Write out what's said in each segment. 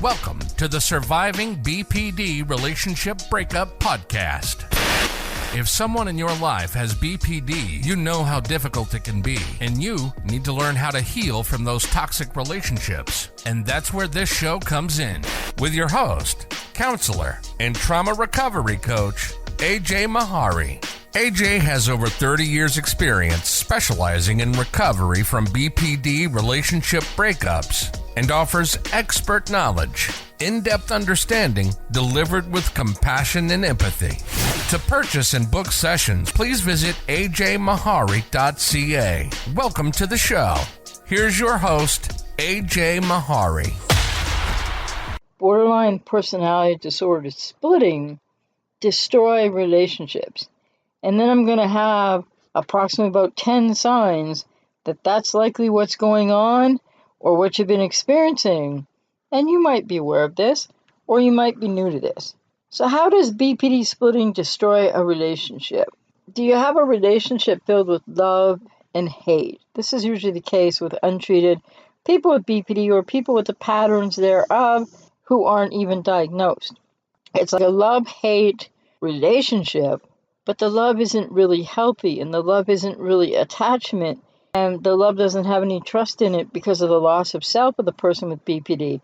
Welcome to the Surviving BPD Relationship Breakup Podcast. If someone in your life has BPD, you know how difficult it can be, and you need to learn how to heal from those toxic relationships. And that's where this show comes in, with your host, counselor, and trauma recovery coach, ajmahari. AJ has over 30 years experience specializing in recovery from BPD relationship breakups and offers expert knowledge, in-depth understanding delivered with compassion and empathy. To purchase and book sessions, please visit ajmahari.ca. Welcome to the show. Here's your host, AJ Mahari. Borderline personality disorder splitting destroy relationships. And then I'm going to have approximately about 10 signs that that's likely what's going on or what you've been experiencing. And you might be aware of this, or you might be new to this. So how does BPD splitting destroy a relationship? Do you have a relationship filled with love and hate? This is usually the case with untreated people with BPD or people with the patterns thereof who aren't even diagnosed. It's like a love-hate relationship, but the love isn't really healthy, and the love isn't really attachment, and the love doesn't have any trust in it because of the loss of self of the person with BPD.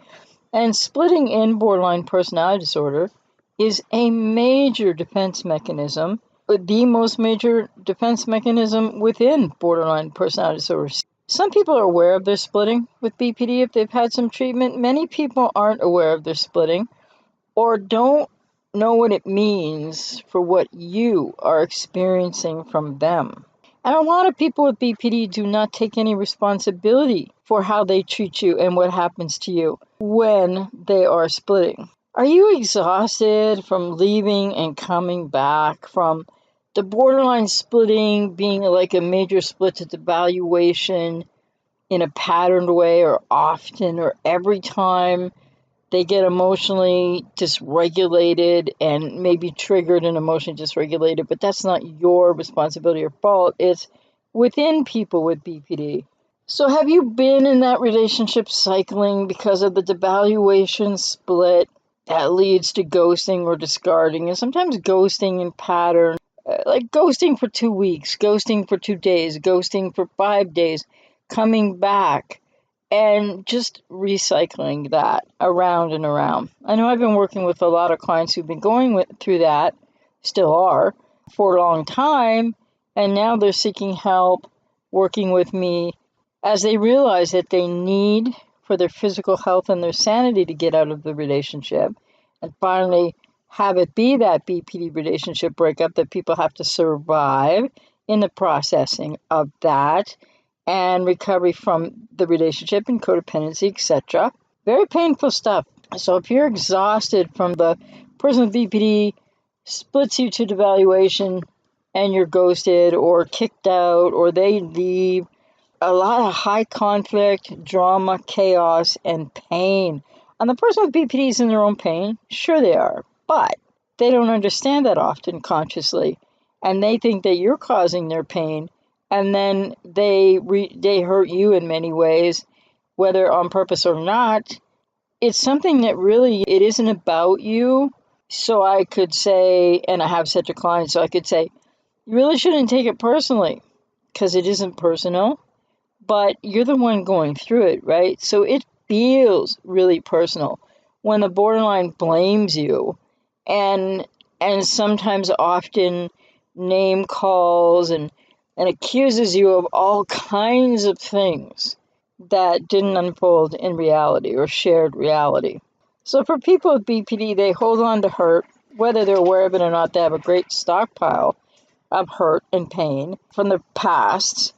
And splitting in borderline personality disorder is a major defense mechanism, the most major defense mechanism within borderline personality disorder. Some people are aware of their splitting with BPD if they've had some treatment. Many people aren't aware of their splitting or don't know what it means for what you are experiencing from them. And a lot of people with BPD do not take any responsibility for how they treat you and what happens to you when they are splitting. Are you exhausted from leaving and coming back, from the borderline splitting being like a major split to evaluation in a patterned way, or often, or every time they get emotionally dysregulated and maybe triggered and emotionally dysregulated, but that's not your responsibility or fault. It's within people with BPD. So have you been in that relationship cycling because of the devaluation split that leads to ghosting or discarding? And sometimes ghosting in pattern, like ghosting for 2 weeks, ghosting for 2 days, ghosting for 5 days, coming back, and just recycling that around and around. I know I've been working with a lot of clients who've been going through that, still are, for a long time, and now they're seeking help, working with me, as they realize that they need for their physical health and their sanity to get out of the relationship, and finally have it be that BPD relationship breakup that people have to survive in the processing of that, and recovery from the relationship and codependency, etc. Very painful stuff. So if you're exhausted from the person with BPD splits you to devaluation and you're ghosted or kicked out or they leave, a lot of high conflict, drama, chaos, and pain. And the person with BPD is in their own pain. Sure they are. But they don't understand that often consciously. And they think that you're causing their pain. And then they hurt you in many ways, whether on purpose or not. It's something that really, it isn't about you. So I could say, and I have such a client, so I could say, you really shouldn't take it personally, because it isn't personal, but you're the one going through it, right? So it feels really personal when the borderline blames you and sometimes often name calls and accuses you of all kinds of things that didn't unfold in reality or shared reality. So for people with BPD, they hold on to hurt, whether they're aware of it or not. They have a great stockpile of hurt and pain from the past,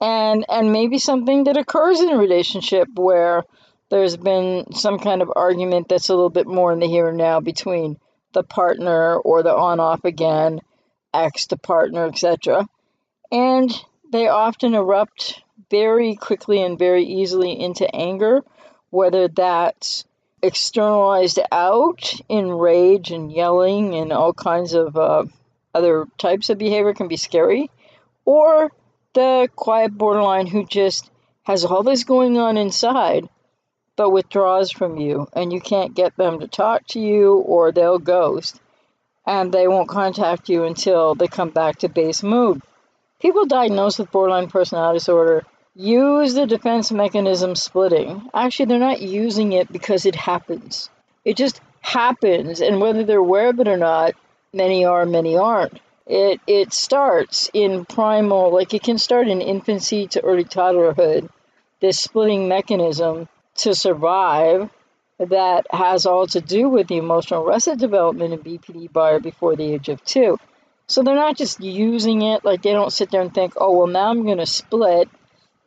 and maybe something that occurs in a relationship where there's been some kind of argument that's a little bit more in the here and now between the partner or the on-off again, ex to partner, etc. And they often erupt very quickly and very easily into anger, whether that's externalized out in rage and yelling and all kinds of other types of behavior can be scary, or the quiet borderline who just has all this going on inside, but withdraws from you, and you can't get them to talk to you, or they'll ghost, and they won't contact you until they come back to base mood. People diagnosed with borderline personality disorder use the defense mechanism splitting. Actually, they're not using it because it happens. It just happens, and whether they're aware of it or not, many are, many aren't. It starts in primal, like it can start in infancy to early toddlerhood, this splitting mechanism to survive that has all to do with the emotional arrested development in BPD by or before the age of 2. So they're not just using it, like they don't sit there and think, oh, well, now I'm going to split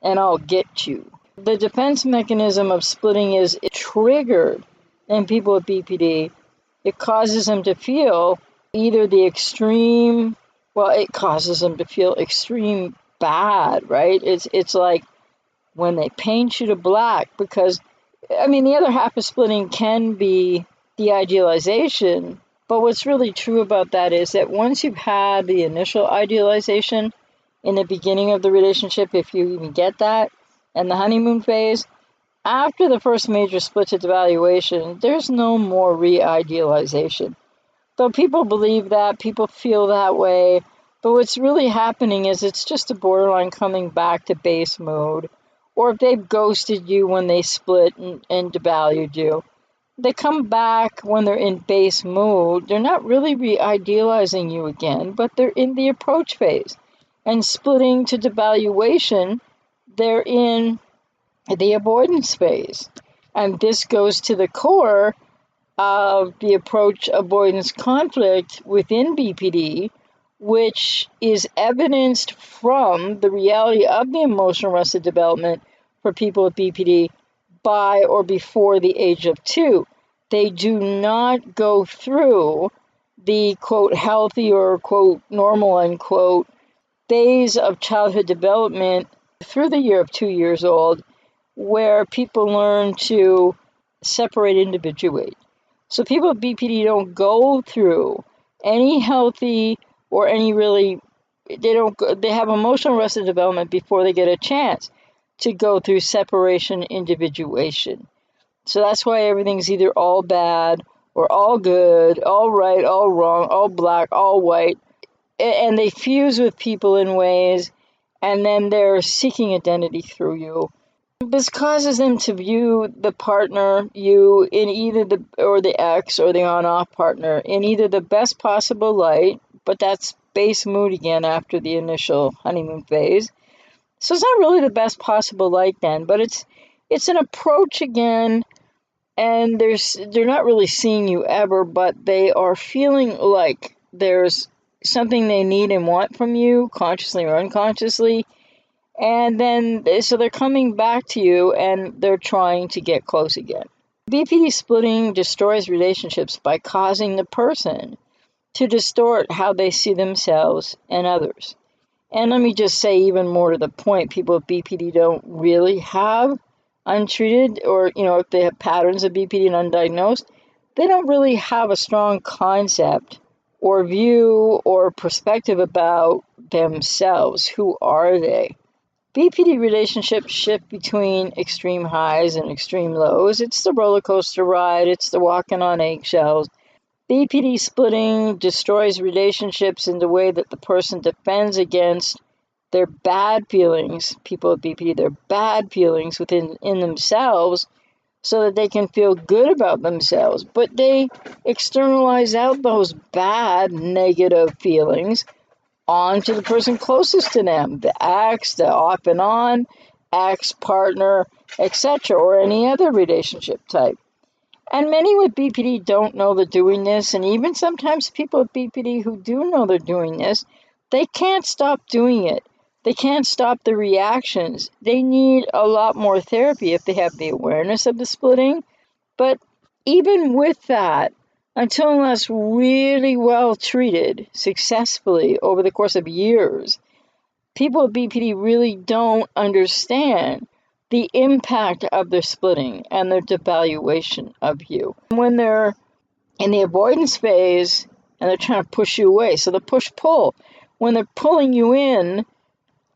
and I'll get you. The defense mechanism of splitting is triggered in people with BPD. It causes them to feel either the extreme, well, it causes them to feel extreme bad, right? It's like when they paint you to black, because, I mean, the other half of splitting can be the idealization, but what's really true about that is that once you've had the initial idealization in the beginning of the relationship, if you even get that, and the honeymoon phase, after the first major split to devaluation, there's no more re-idealization. Though people believe that, people feel that way, but what's really happening is it's just a borderline coming back to base mode, or if they've ghosted you when they split and devalued you, they come back when they're in base mood. They're not really re-idealizing you again, but they're in the approach phase. And splitting to devaluation, they're in the avoidance phase. And this goes to the core of the approach avoidance conflict within BPD, which is evidenced from the reality of the emotional arrested development for people with BPD by or before the age of 2. They do not go through the, quote, healthy or, quote, normal, unquote, phase of childhood development through the year of 2 years old, where people learn to separate, individuate. So people with BPD don't go through any healthy or any really, they have emotional arrested development before they get a chance to go through separation, individuation. So that's why everything's either all bad or all good, all right, all wrong, all black, all white. And they fuse with people in ways, and then they're seeking identity through you. This causes them to view the partner, you, in either the ex or the on-off partner, in either the best possible light, but that's base mood again after the initial honeymoon phase. So it's not really the best possible light then, but it's an approach again, and they're not really seeing you ever, but they are feeling like there's something they need and want from you, consciously or unconsciously. And then, so they're coming back to you and they're trying to get close again. BPD splitting destroys relationships by causing the person to distort how they see themselves and others. And let me just say, even more to the point, people with BPD don't really have untreated, or, if they have patterns of BPD and undiagnosed, they don't really have a strong concept or view or perspective about themselves. Who are they? BPD relationships shift between extreme highs and extreme lows. It's the roller coaster ride. It's the walking on eggshells. BPD splitting destroys relationships in the way that the person defends against their bad feelings. People with BPD, their bad feelings in themselves, so that they can feel good about themselves. But they externalize out those bad, negative feelings onto the person closest to them, the ex, the off and on, ex, partner, etc., or any other relationship type. And many with BPD don't know they're doing this, and even sometimes people with BPD who do know they're doing this, they can't stop doing it. They can't stop the reactions. They need a lot more therapy if they have the awareness of the splitting. But even with that, until unless really well treated successfully over the course of years, people with BPD really don't understand the impact of their splitting and their devaluation of you. When they're in the avoidance phase and they're trying to push you away, so the push-pull, when they're pulling you in,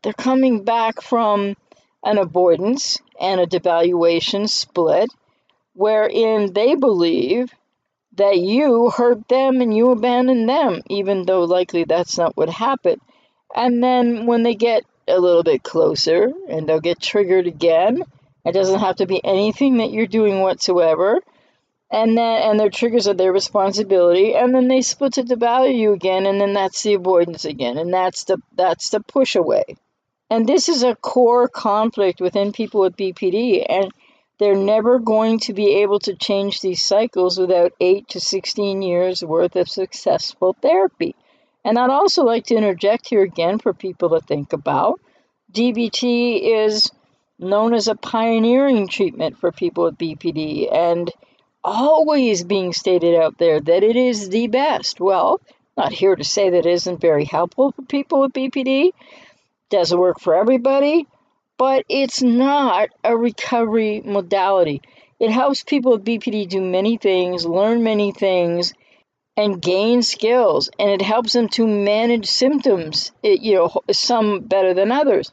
they're coming back from an avoidance and a devaluation split, wherein they believe that you hurt them and you abandoned them, even though likely that's not what happened. And then when they get a little bit closer and they'll get triggered again, it doesn't have to be anything that you're doing whatsoever. And their triggers are their responsibility, and then they split it to value you again, and then that's the avoidance again, and that's the push away. And this is a core conflict within people with BPD, and they're never going to be able to change these cycles without 8 to 16 years worth of successful therapy. And I'd also like to interject here again for people to think about. DBT is known as a pioneering treatment for people with BPD, and always being stated out there that it is the best. Well, not here to say that it isn't very helpful for people with BPD. Doesn't work for everybody, but it's not a recovery modality. It helps people with BPD do many things, learn many things, and gain skills, and it helps them to manage symptoms, some better than others.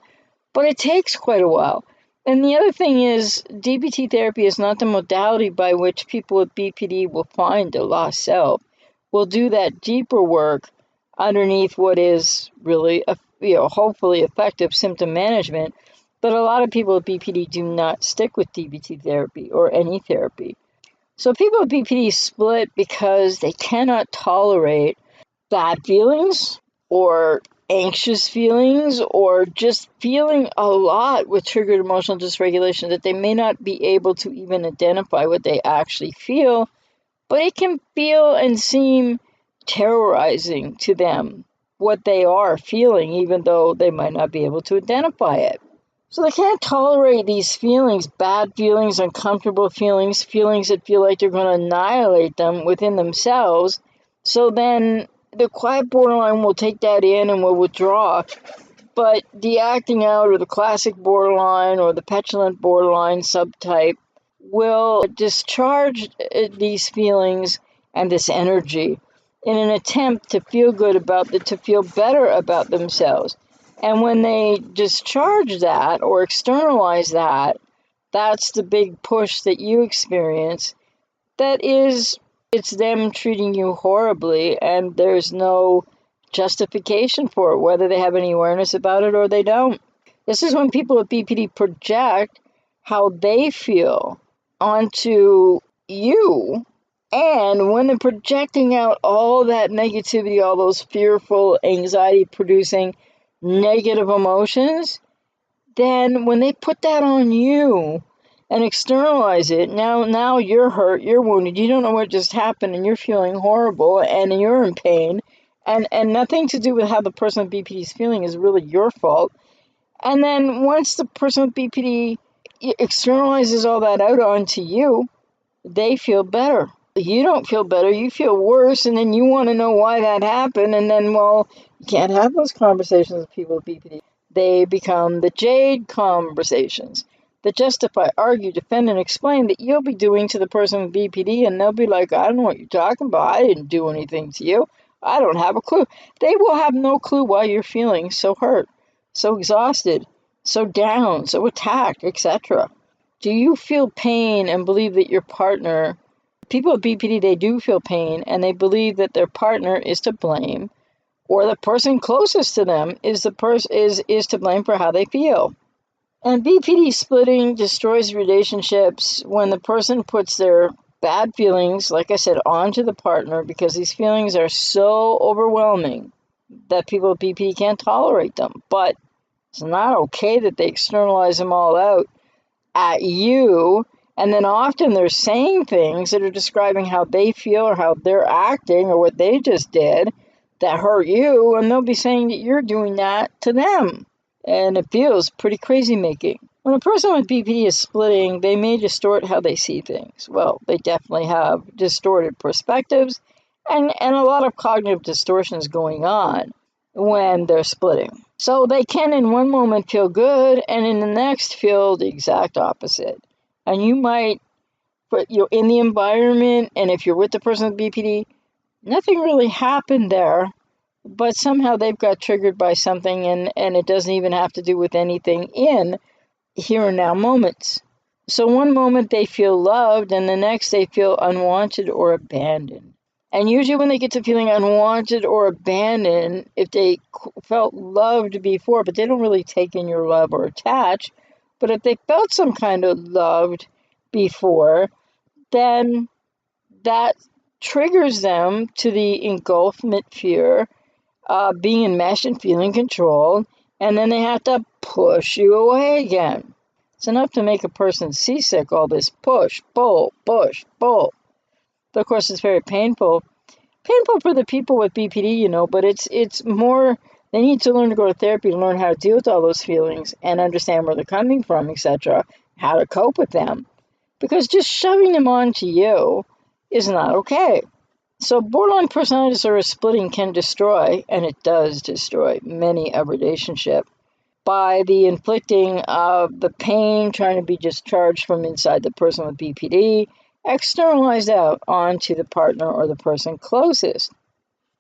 But it takes quite a while. And the other thing is, DBT therapy is not the modality by which people with BPD will find a lost self. We'll do that deeper work underneath what is really, hopefully effective symptom management. But a lot of people with BPD do not stick with DBT therapy or any therapy. So people with BPD split because they cannot tolerate bad feelings or anxious feelings or just feeling a lot with triggered emotional dysregulation that they may not be able to even identify what they actually feel, but it can feel and seem terrorizing to them what they are feeling, even though they might not be able to identify it. So they can't tolerate these feelings, bad feelings, uncomfortable feelings, feelings that feel like they're going to annihilate them within themselves. So then the quiet borderline will take that in and will withdraw, but the acting out or the classic borderline or the petulant borderline subtype will discharge these feelings and this energy in an attempt to feel good to feel better about themselves. And when they discharge that or externalize that, that's the big push that you experience. That is, it's them treating you horribly, and there's no justification for it, whether they have any awareness about it or they don't. This is when people with BPD project how they feel onto you, and when they're projecting out all that negativity, all those fearful, anxiety-producing negative emotions, then when they put that on you and externalize it, now you're hurt, you're wounded, you don't know what just happened, and you're feeling horrible, and you're in pain, and nothing to do with how the person with BPD is feeling is really your fault. And then once the person with BPD externalizes all that out onto you, they feel better. You don't feel better, you feel worse, and then you want to know why that happened, and then, well, you can't have those conversations with people with BPD. They become the jade conversations that justify, argue, defend, and explain that you'll be doing to the person with BPD, and they'll be like, I don't know what you're talking about, I didn't do anything to you, I don't have a clue. They will have no clue why you're feeling so hurt, so exhausted, so down, so attacked, etc. Do you feel pain and believe that your partner... People with BPD, they do feel pain, and they believe that their partner is to blame, or the person closest to them is to blame for how they feel. And BPD splitting destroys relationships when the person puts their bad feelings, like I said, onto the partner, because these feelings are so overwhelming that people with BPD can't tolerate them. But it's not okay that they externalize them all out at you. And then often they're saying things that are describing how they feel or how they're acting or what they just did that hurt you. And they'll be saying that you're doing that to them. And it feels pretty crazy making. When a person with BPD is splitting, they may distort how they see things. Well, they definitely have distorted perspectives and a lot of cognitive distortions going on when they're splitting. So they can in one moment feel good and in the next feel the exact opposite. And you might, you're in the environment, and if you're with the person with BPD, nothing really happened there, but somehow they've got triggered by something, and it doesn't even have to do with anything in here and now moments. So one moment they feel loved, and the next they feel unwanted or abandoned. And usually when they get to feeling unwanted or abandoned, if they felt loved before, but they don't really take in your love or attach, but if they felt some kind of loved before, then that triggers them to the engulfment fear, being enmeshed and feeling controlled, and then they have to push you away again. It's enough to make a person seasick, all this push, pull, push, pull. But of course, it's very painful. Painful for the people with BPD, but it's more, they need to learn to go to therapy to learn how to deal with all those feelings and understand where they're coming from, etc., how to cope with them. Because just shoving them onto you is not okay. So borderline personality disorder splitting can destroy, and it does destroy, many a relationship by the inflicting of the pain trying to be discharged from inside the person with BPD, externalized out onto the partner or the person closest.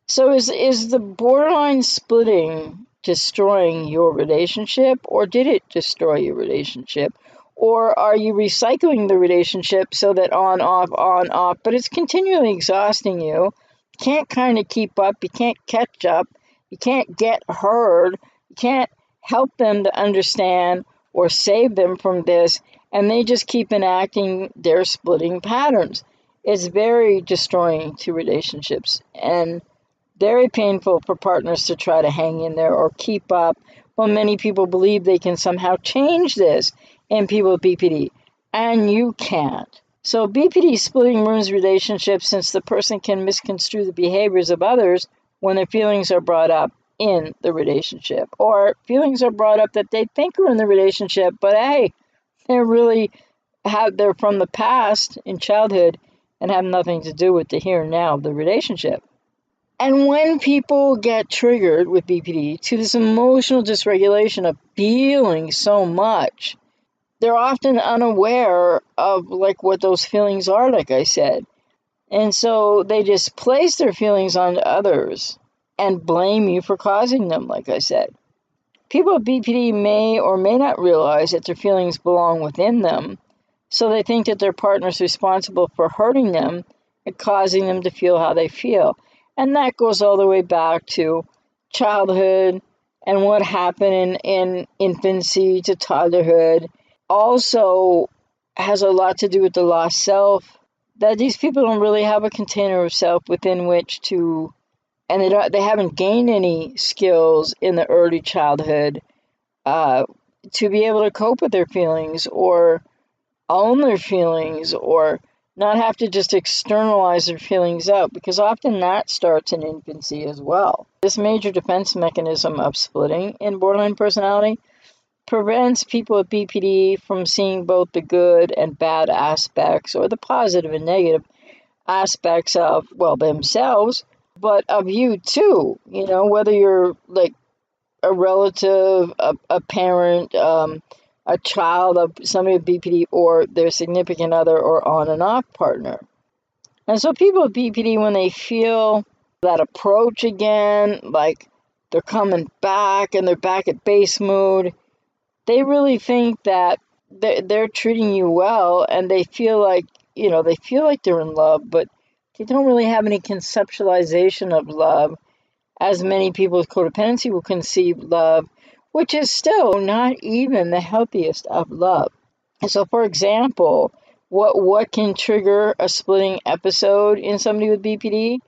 So is the borderline splitting destroying your relationship, or did it destroy your relationship? Or are you recycling the relationship so that on, off, but it's continually exhausting you? You can't kind of keep up, you can't catch up, you can't get heard, you can't help them to understand or save them from this, and they just keep enacting their splitting patterns. It's very destroying to relationships and very painful for partners to try to hang in there or keep up. Well, many people believe they can somehow change this in people with BPD, and you can't. So BPD splitting ruins relationships since the person can misconstrue the behaviors of others when their feelings are brought up in the relationship, or feelings are brought up that they think are in the relationship, but hey, they're from the past in childhood and have nothing to do with the here and now of the relationship. And when people get triggered with BPD to this emotional dysregulation of feeling so much, they're often unaware of what those feelings are, like I said. And so they just place their feelings on others and blame you for causing them, like I said. People with BPD may or may not realize that their feelings belong within them, so they think that their partner is responsible for hurting them and causing them to feel how they feel. And that goes all the way back to childhood and what happened in infancy to toddlerhood. Also has a lot to do with the lost self, that these people don't really have a container of self within which to, and they haven't gained any skills in the early childhood to be able to cope with their feelings or own their feelings or not have to just externalize their feelings out, because often that starts in infancy as well. This major defense mechanism of splitting in borderline personality prevents people with BPD from seeing both the good and bad aspects, or the positive and negative aspects of, themselves, but of you too. Whether you're like a relative, a parent, a child of somebody with BPD, or their significant other or on and off partner. And so people with BPD, when they feel that approach again, like they're coming back and they're back at base mood, they really think that they're treating you well, and they feel like, they're in love, but they don't really have any conceptualization of love, as many people with codependency will conceive love, which is still not even the healthiest of love. And so, for example, what can trigger a splitting episode in somebody with BPD?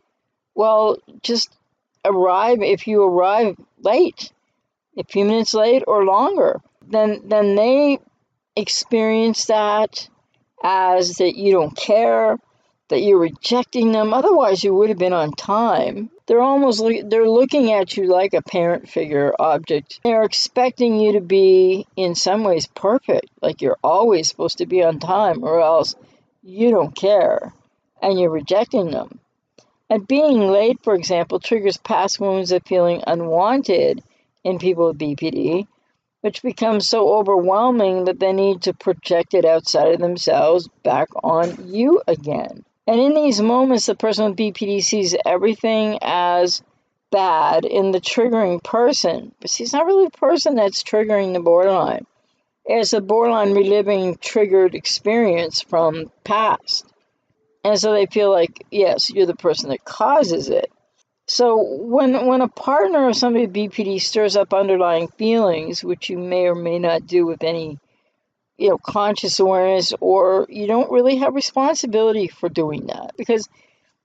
Well, just if you arrive late, a few minutes late or longer, then they experience that as that you don't care, that you're rejecting them. Otherwise, you would have been on time. They're looking at you like a parent figure object. They're expecting you to be, in some ways, perfect, like you're always supposed to be on time, or else you don't care, and you're rejecting them. And being late, for example, triggers past wounds of feeling unwanted in people with BPD, which becomes so overwhelming that they need to project it outside of themselves back on you again. And in these moments, the person with BPD sees everything as bad in the triggering person. But see, it's not really the person that's triggering the borderline. as a borderline reliving triggered experience from past. And so they feel like, yes, you're the person that causes it. So when a partner or somebody with BPD stirs up underlying feelings, which you may or may not do with any, conscious awareness, or you don't really have responsibility for doing that. Because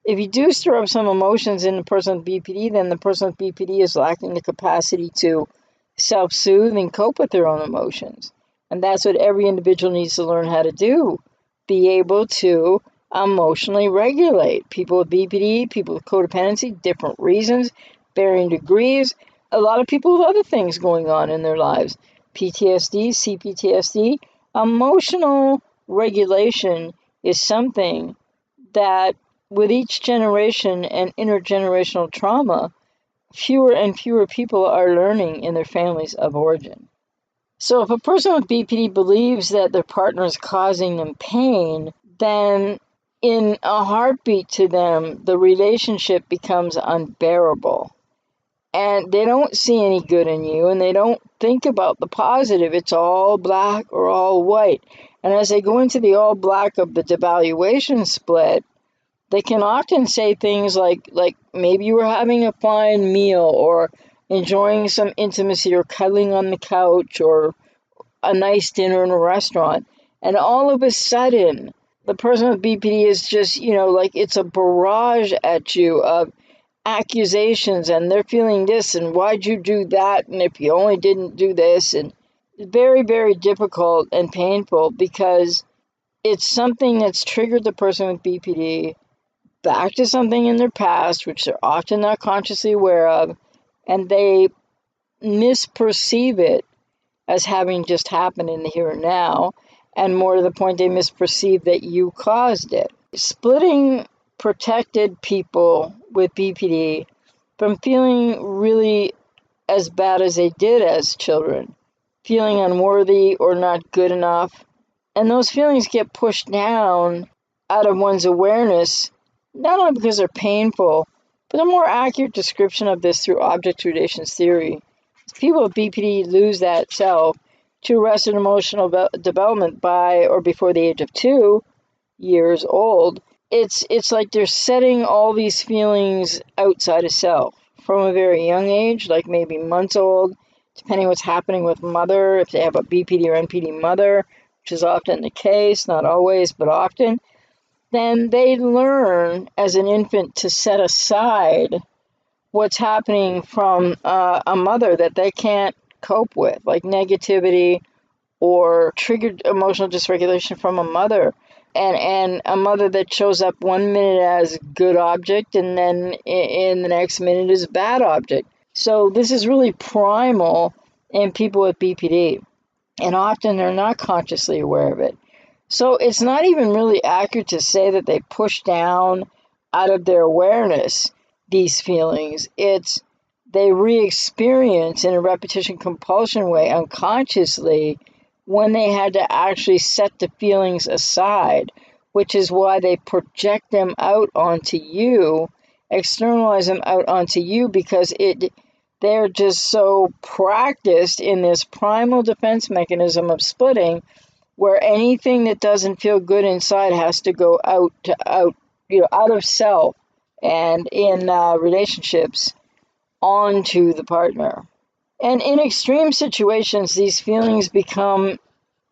if you do stir up some emotions in the person with BPD, then the person with BPD is lacking the capacity to self-soothe and cope with their own emotions. And that's what every individual needs to learn how to do. Be able to emotionally regulate. People with BPD, people with codependency, different reasons, varying degrees. A lot of people with other things going on in their lives. PTSD, CPTSD. Emotional regulation is something that with each generation and intergenerational trauma, fewer and fewer people are learning in their families of origin. So if a person with BPD believes that their partner is causing them pain, then in a heartbeat to them, the relationship becomes unbearable. And they don't see any good in you, and they don't think about the positive. It's all black or all white. And as they go into the all black of the devaluation split, they can often say things like maybe you were having a fine meal or enjoying some intimacy or cuddling on the couch or a nice dinner in a restaurant. And all of a sudden, the person with BPD is just, like it's a barrage at you of accusations, and they're feeling this, and why'd you do that, and if you only didn't do this. And it's very, very difficult and painful because it's something that's triggered the person with BPD back to something in their past, which they're often not consciously aware of, and they misperceive it as having just happened in the here and now, and more to the point, they misperceive that you caused it. Splitting protected people with BPD from feeling really as bad as they did as children, feeling unworthy or not good enough, and those feelings get pushed down out of one's awareness, not only because they're painful, but a more accurate description of this through object relations theory. People with BPD lose that self to arrested emotional development by or before the age of 2 years old. It's like they're setting all these feelings outside of self from a very young age, like maybe months old, depending what's happening with mother, if they have a BPD or NPD mother, which is often the case, not always, but often. Then they learn as an infant to set aside what's happening from a mother that they can't cope with, like negativity or triggered emotional dysregulation from a mother. And a mother that shows up 1 minute as good object and then in the next minute is bad object. So this is really primal in people with BPD. And often they're not consciously aware of it. So it's not even really accurate to say that they push down out of their awareness these feelings. It's they re-experience in a repetition compulsion way unconsciously when they had to actually set the feelings aside, which is why they project them out onto you, externalize them out onto you, because they're just so practiced in this primal defense mechanism of splitting, where anything that doesn't feel good inside has to go out of self and in relationships onto the partner. And in extreme situations, these feelings become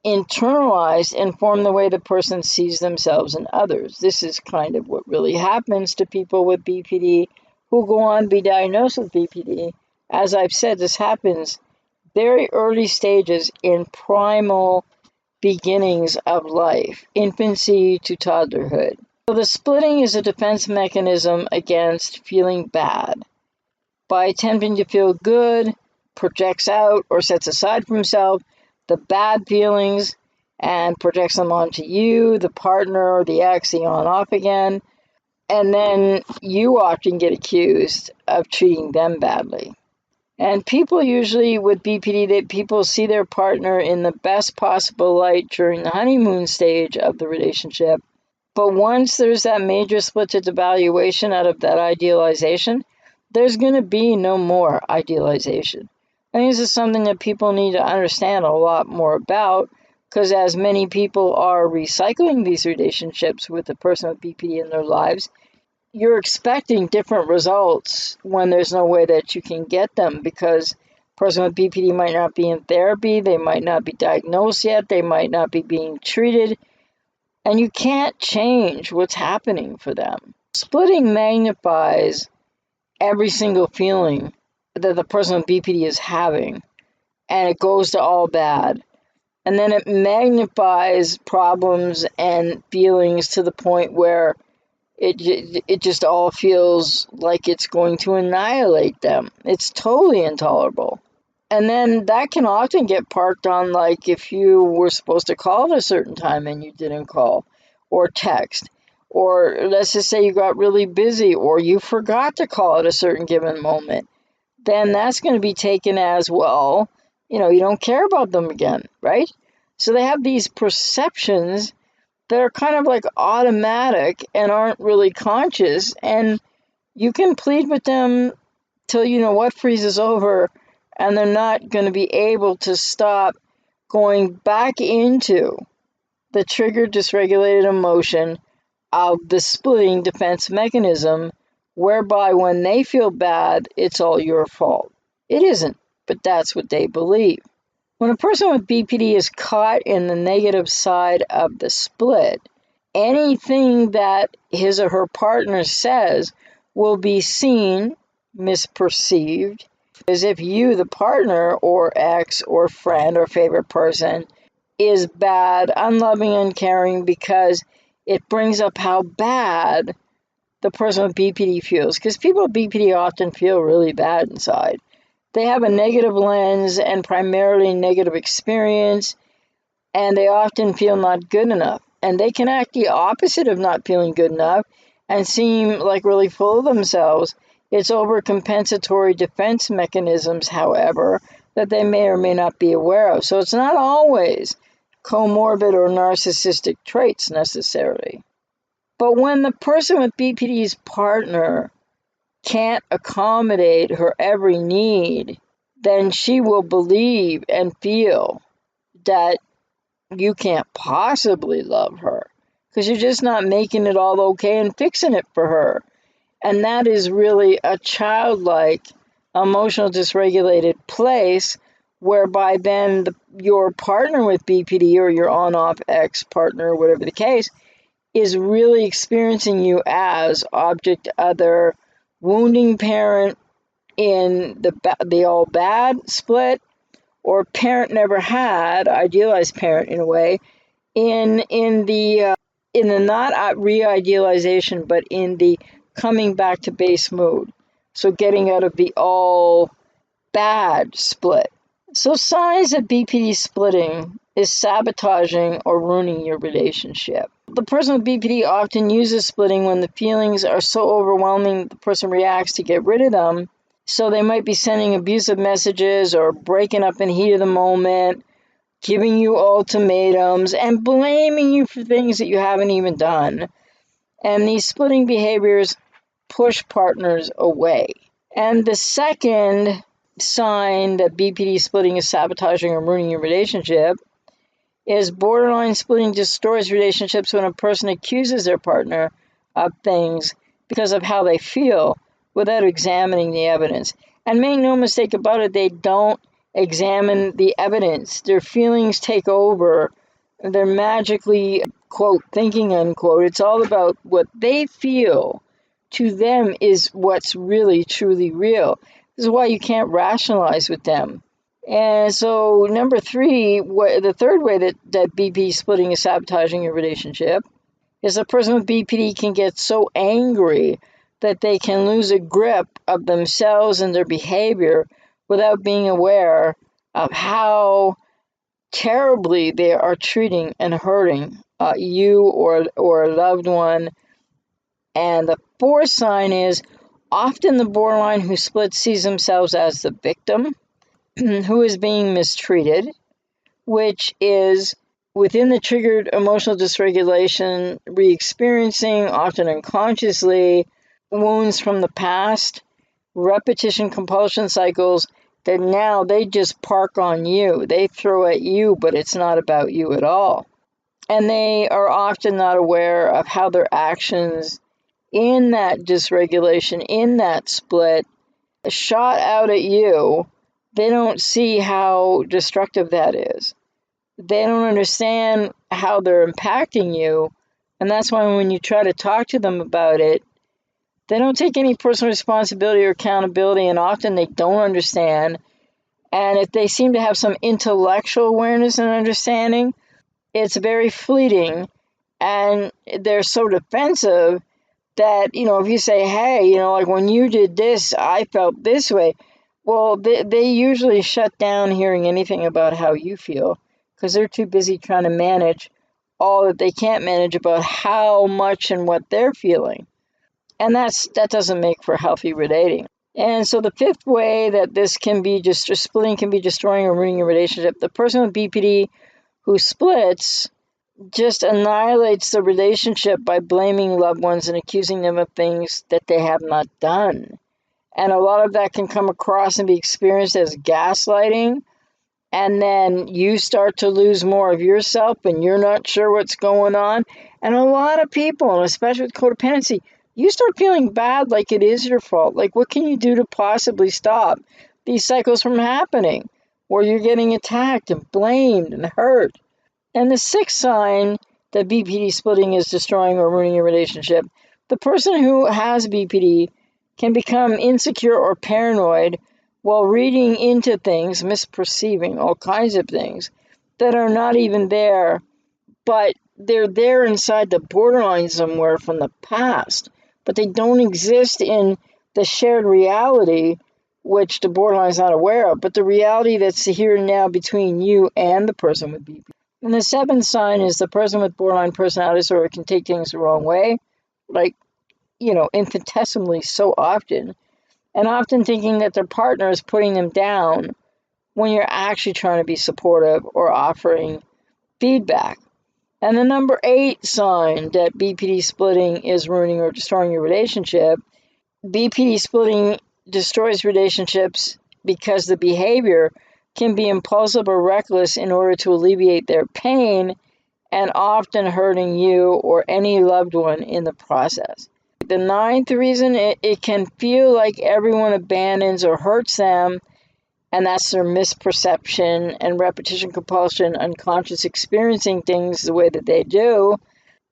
internalized and form the way the person sees themselves and others. This is kind of what really happens to people with BPD who go on to be diagnosed with BPD. As I've said, this happens very early stages in primal beginnings of life, infancy to toddlerhood. So the splitting is a defense mechanism against feeling bad. By attempting to feel good, projects out or sets aside from himself the bad feelings and projects them onto you, the partner, or the ex, the on-off again. And then you often get accused of treating them badly. And people usually with BPD, people see their partner in the best possible light during the honeymoon stage of the relationship. But once there's that major split to devaluation out of that idealization, there's going to be no more idealization. I think this is something that people need to understand a lot more about, because as many people are recycling these relationships with the person with BPD in their lives, you're expecting different results when there's no way that you can get them, because a person with BPD might not be in therapy, they might not be diagnosed yet, they might not be being treated, and you can't change what's happening for them. Splitting magnifies every single feeling that the person with BPD is having, and it goes to all bad. And then it magnifies problems and feelings to the point where it just all feels like it's going to annihilate them. It's totally intolerable. And then that can often get parked on, like, if you were supposed to call at a certain time and you didn't call, or text, or let's just say you got really busy or you forgot to call at a certain given moment, then that's going to be taken as, well, you don't care about them again, right? So they have these perceptions that are kind of like automatic and aren't really conscious, and you can plead with them till what freezes over, and they're not going to be able to stop going back into the triggered dysregulated emotion of the splitting defense mechanism, whereby when they feel bad, it's all your fault. It isn't, but that's what they believe. When a person with BPD is caught in the negative side of the split, anything that his or her partner says will be seen, misperceived, as if you, the partner or ex or friend or favorite person, is bad, unloving, uncaring, because it brings up how bad the person with BPD feels. Because people with BPD often feel really bad inside. They have a negative lens and primarily negative experience, and they often feel not good enough. And they can act the opposite of not feeling good enough and seem like really full of themselves. It's overcompensatory defense mechanisms, however, that they may or may not be aware of. So it's not always comorbid or narcissistic traits necessarily. But when the person with BPD's partner can't accommodate her every need, then she will believe and feel that you can't possibly love her because you're just not making it all okay and fixing it for her. And that is really a childlike, emotional dysregulated place, whereby then your partner with BPD or your on-off ex-partner, whatever the case, is really experiencing you as object other, wounding parent in the all bad split, or parent never had, idealized parent in a way, in the not re-idealization, but in the coming back to base mood. So getting out of the all bad split. So signs of BPD splitting is sabotaging or ruining your relationship. The person with BPD often uses splitting when the feelings are so overwhelming the person reacts to get rid of them. So they might be sending abusive messages or breaking up in heat of the moment, giving you ultimatums, and blaming you for things that you haven't even done. And these splitting behaviors push partners away. And the second sign that BPD splitting is sabotaging or ruining your relationship is borderline splitting destroys relationships when a person accuses their partner of things because of how they feel without examining the evidence. And make no mistake about it, they don't examine the evidence. Their feelings take over. They're magically, quote, thinking, unquote. It's all about what they feel to them is what's really, truly real. This is why you can't rationalize with them. And so, number three, the third way that BPD splitting is sabotaging your relationship is a person with BPD can get so angry that they can lose a grip of themselves and their behavior without being aware of how terribly they are treating and hurting you or a loved one. And the fourth sign is often the borderline who splits sees themselves as the victim who is being mistreated, which is within the triggered emotional dysregulation, re-experiencing, often unconsciously, wounds from the past, repetition compulsion cycles, that now they just park on you. They throw at you, but it's not about you at all. And they are often not aware of how their actions in that dysregulation, in that split, shot out at you. They don't see how destructive that is. They don't understand how they're impacting you. And that's why when you try to talk to them about it, they don't take any personal responsibility or accountability, and often they don't understand. And if they seem to have some intellectual awareness and understanding, it's very fleeting, and they're so defensive that, if you say, hey, like when you did this, I felt this way. Well, they usually shut down hearing anything about how you feel because they're too busy trying to manage all that they can't manage about how much and what they're feeling. And that doesn't make for healthy relating. And so the fifth way that this can be splitting can be destroying or ruining a relationship. The person with BPD who splits just annihilates the relationship by blaming loved ones and accusing them of things that they have not done. And a lot of that can come across and be experienced as gaslighting. And then you start to lose more of yourself and you're not sure what's going on. And a lot of people, especially with codependency, you start feeling bad like it is your fault. Like, what can you do to possibly stop these cycles from happening where you're getting attacked and blamed and hurt? And the sixth sign that BPD splitting is destroying or ruining a relationship, the person who has BPD can become insecure or paranoid while reading into things, misperceiving all kinds of things that are not even there, but they're there inside the borderline somewhere from the past, but they don't exist in the shared reality, which the borderline is not aware of, but the reality that's here and now between you and the person with BPD. And the seventh sign is the person with borderline personality disorder can take things the wrong way, like, infinitesimally so often, and often thinking that their partner is putting them down when you're actually trying to be supportive or offering feedback. And the number 8 sign that BPD splitting is ruining or destroying your relationship, BPD splitting destroys relationships because the behavior can be impulsive or reckless in order to alleviate their pain and often hurting you or any loved one in the process. The 9th reason, it can feel like everyone abandons or hurts them, and that's their misperception and repetition compulsion, unconscious experiencing things the way that they do.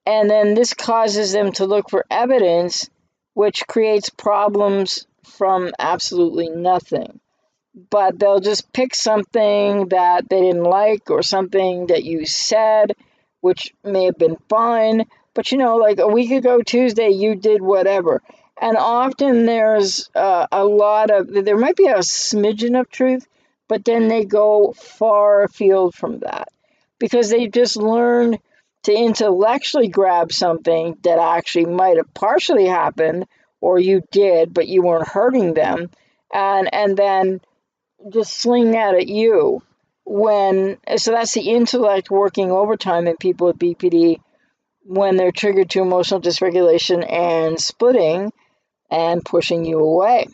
And then this causes them to look for evidence, which creates problems from absolutely nothing. But they'll just pick something that they didn't like or something that you said, which may have been fine. But, like a week ago Tuesday, you did whatever. And often there's there might be a smidgen of truth, but then they go far afield from that because they just learned to intellectually grab something that actually might have partially happened or you did, but you weren't hurting them. And then just sling that at you so that's the intellect working overtime in people with BPD when they're triggered to emotional dysregulation and splitting and pushing you away.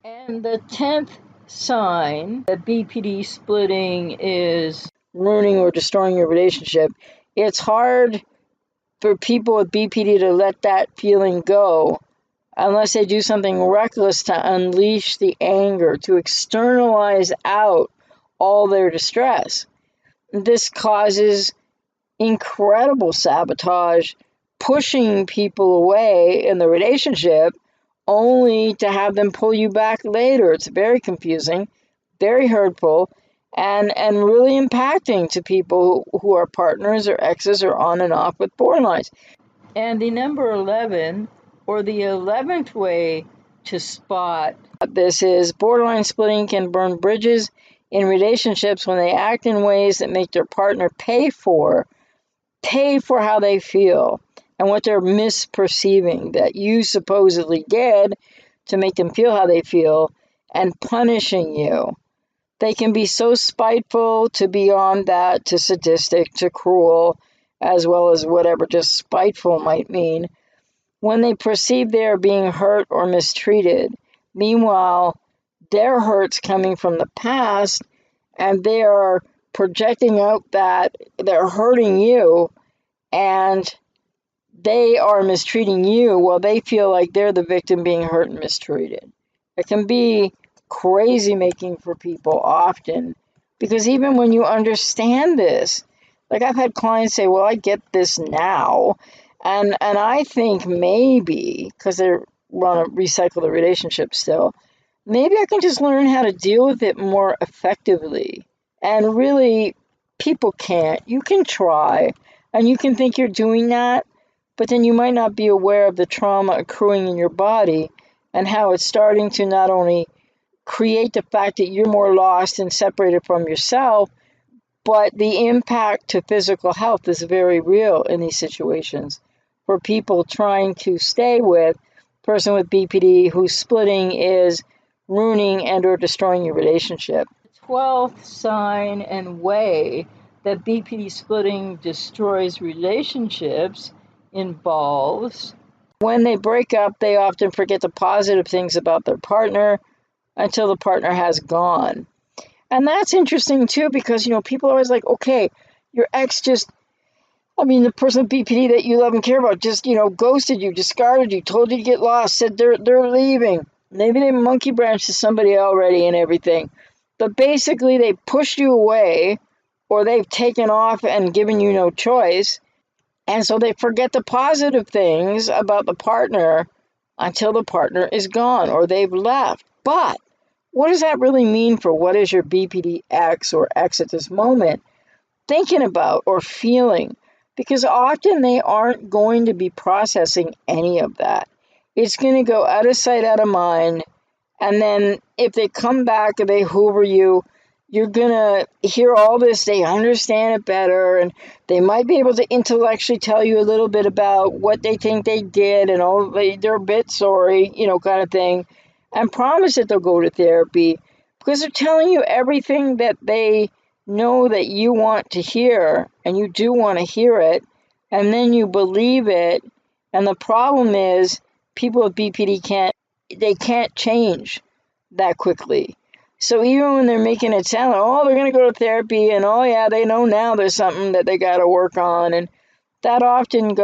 And the 10th sign that BPD splitting is ruining or destroying your relationship, it's hard for people with BPD to let that feeling go unless they do something reckless to unleash the anger, to externalize out all their distress. This causes incredible sabotage, pushing people away in the relationship only to have them pull you back later. It's very confusing, very hurtful, and really impacting to people who are partners or exes or on and off with borderlines. And the number 11, or the 11th way to spot this, is borderline splitting can burn bridges in relationships when they act in ways that make their partner pay for how they feel and what they're misperceiving that you supposedly did to make them feel how they feel, and punishing you. They can be so spiteful to beyond that, to sadistic, to cruel, as well as whatever just spiteful might mean, when they perceive they are being hurt or mistreated. Meanwhile, their hurt's coming from the past, and they are projecting out that they're hurting you, and they are mistreating you while they feel like they're the victim being hurt and mistreated. It can be crazy making for people often, because even when you understand this, like I've had clients say, well, I get this now. And I think maybe, because they want to recycle the relationship still, maybe I can just learn how to deal with it more effectively. And really, people can't. You can try, and you can think you're doing that, but then you might not be aware of the trauma accruing in your body and how it's starting to not only create the fact that you're more lost and separated from yourself, but the impact to physical health is very real in these situations for people trying to stay with a person with BPD whose splitting is ruining and or destroying your relationship. The 12th sign and way that BPD splitting destroys relationships involves when they break up, they often forget the positive things about their partner until the partner has gone. And that's interesting too, because, people are always like, okay, your ex the person with BPD that you love and care about just, ghosted you, discarded you, told you to get lost, said they're leaving. Maybe they monkey branched to somebody already and everything. But basically they pushed you away, or they've taken off and given you no choice. And so they forget the positive things about the partner until the partner is gone or they've left. But what does that really mean for what is your BPD ex or ex at this moment thinking about or feeling? Because often they aren't going to be processing any of that. It's going to go out of sight, out of mind. And then if they come back and they hoover you, you're going to hear all this, they understand it better, and they might be able to intellectually tell you a little bit about what they think they did and all they're a bit sorry, kind of thing, and promise that they'll go to therapy because they're telling you everything that they know that you want to hear, and you do want to hear it, and then you believe it. And the problem is people with BPD can't change that quickly. So even when they're making it sound like, oh, they're going to go to therapy, and oh yeah, they know now there's something that they got to work on, and that often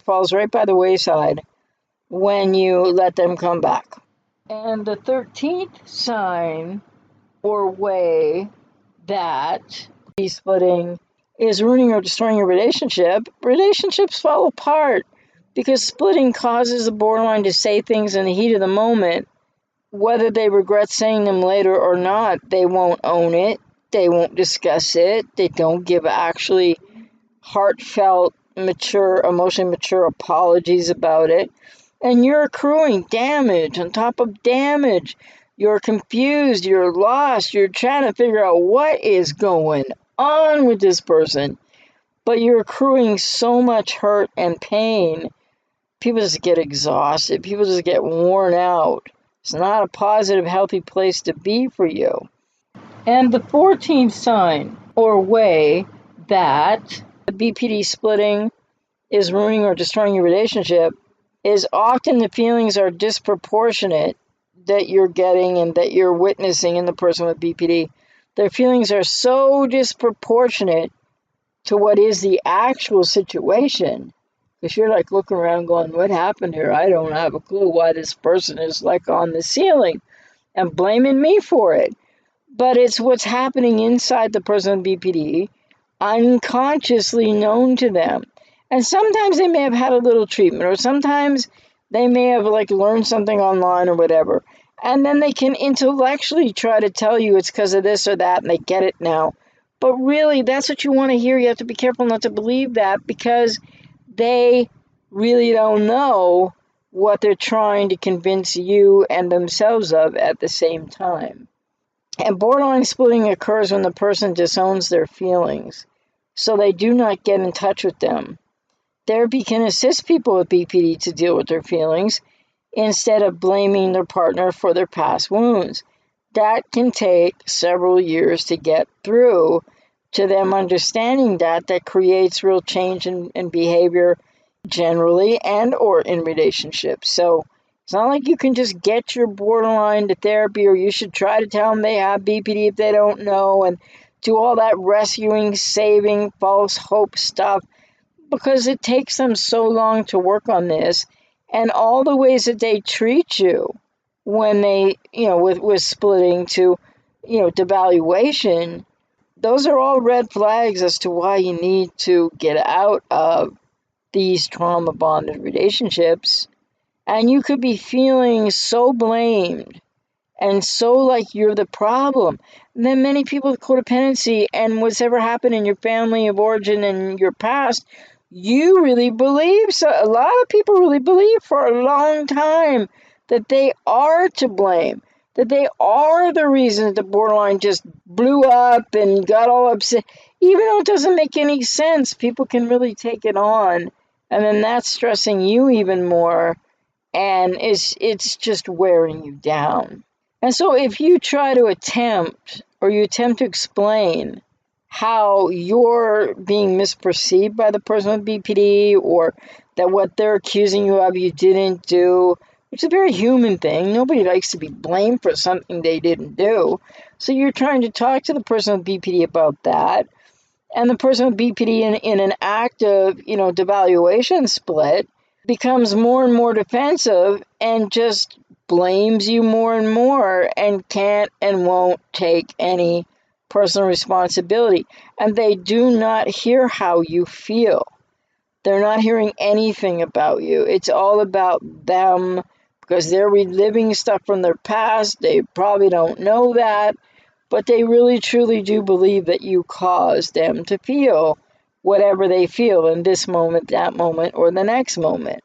falls right by the wayside when you let them come back. And the 13th sign or way that splitting is ruining or destroying your relationship, relationships fall apart because splitting causes the borderline to say things in the heat of the moment. Whether they regret saying them later or not, they won't own it. They won't discuss it. They don't give actually heartfelt, emotionally mature apologies about it. And you're accruing damage on top of damage. You're confused. You're lost. You're trying to figure out what is going on with this person. But you're accruing so much hurt and pain. People just get exhausted. People just get worn out. It's not a positive, healthy place to be for you. And the 14th sign or way that the BPD splitting is ruining or destroying your relationship is often the feelings are disproportionate that you're getting and that you're witnessing in the person with BPD. Their feelings are so disproportionate to what is the actual situation. Because you're like looking around going, what happened here? I don't have a clue why this person is like on the ceiling and blaming me for it. But it's what's happening inside the person with BPD, unconsciously known to them. And sometimes they may have had a little treatment, or sometimes they may have learned something online or whatever. And then they can intellectually try to tell you it's because of this or that, and they get it now. But really, that's what you want to hear. You have to be careful not to believe that, because they really don't know what they're trying to convince you and themselves of at the same time. And borderline splitting occurs when the person disowns their feelings, so they do not get in touch with them. Therapy can assist people with BPD to deal with their feelings instead of blaming their partner for their past wounds. That can take several years to get through to them understanding that creates real change in behavior generally and or in relationships. So It's not like you can just get your borderline to therapy, or you should try to tell them they have BPD if they don't know, and do all that rescuing, saving, false hope stuff, because it takes them so long to work on this. And all the ways that they treat you when they, with splitting to, devaluation, those are all red flags as to why you need to get out of these trauma bonded relationships. And you could be feeling so blamed and so like you're the problem. And then many people with codependency and what's ever happened in your family of origin and your past, you really believe, so a lot of people really believe for a long time that they are to blame, that they are the reason that the borderline just blew up and got all upset. Even though it doesn't make any sense, people can really take it on. And then that's stressing you even more. And it's just wearing you down. And so if you try to attempt to explain how you're being misperceived by the person with BPD, or that what they're accusing you of you didn't do, which is a very human thing. Nobody likes to be blamed for something they didn't do. So you're trying to talk to the person with BPD about that. And the person with BPD in an active, devaluation split becomes more and more defensive and just blames you more and more and can't and won't take any personal responsibility. And they do not hear how you feel. They're not hearing anything about you. It's all about them because they're reliving stuff from their past. They probably don't know that, but they really truly do believe that you caused them to feel whatever they feel in this moment, that moment, or the next moment.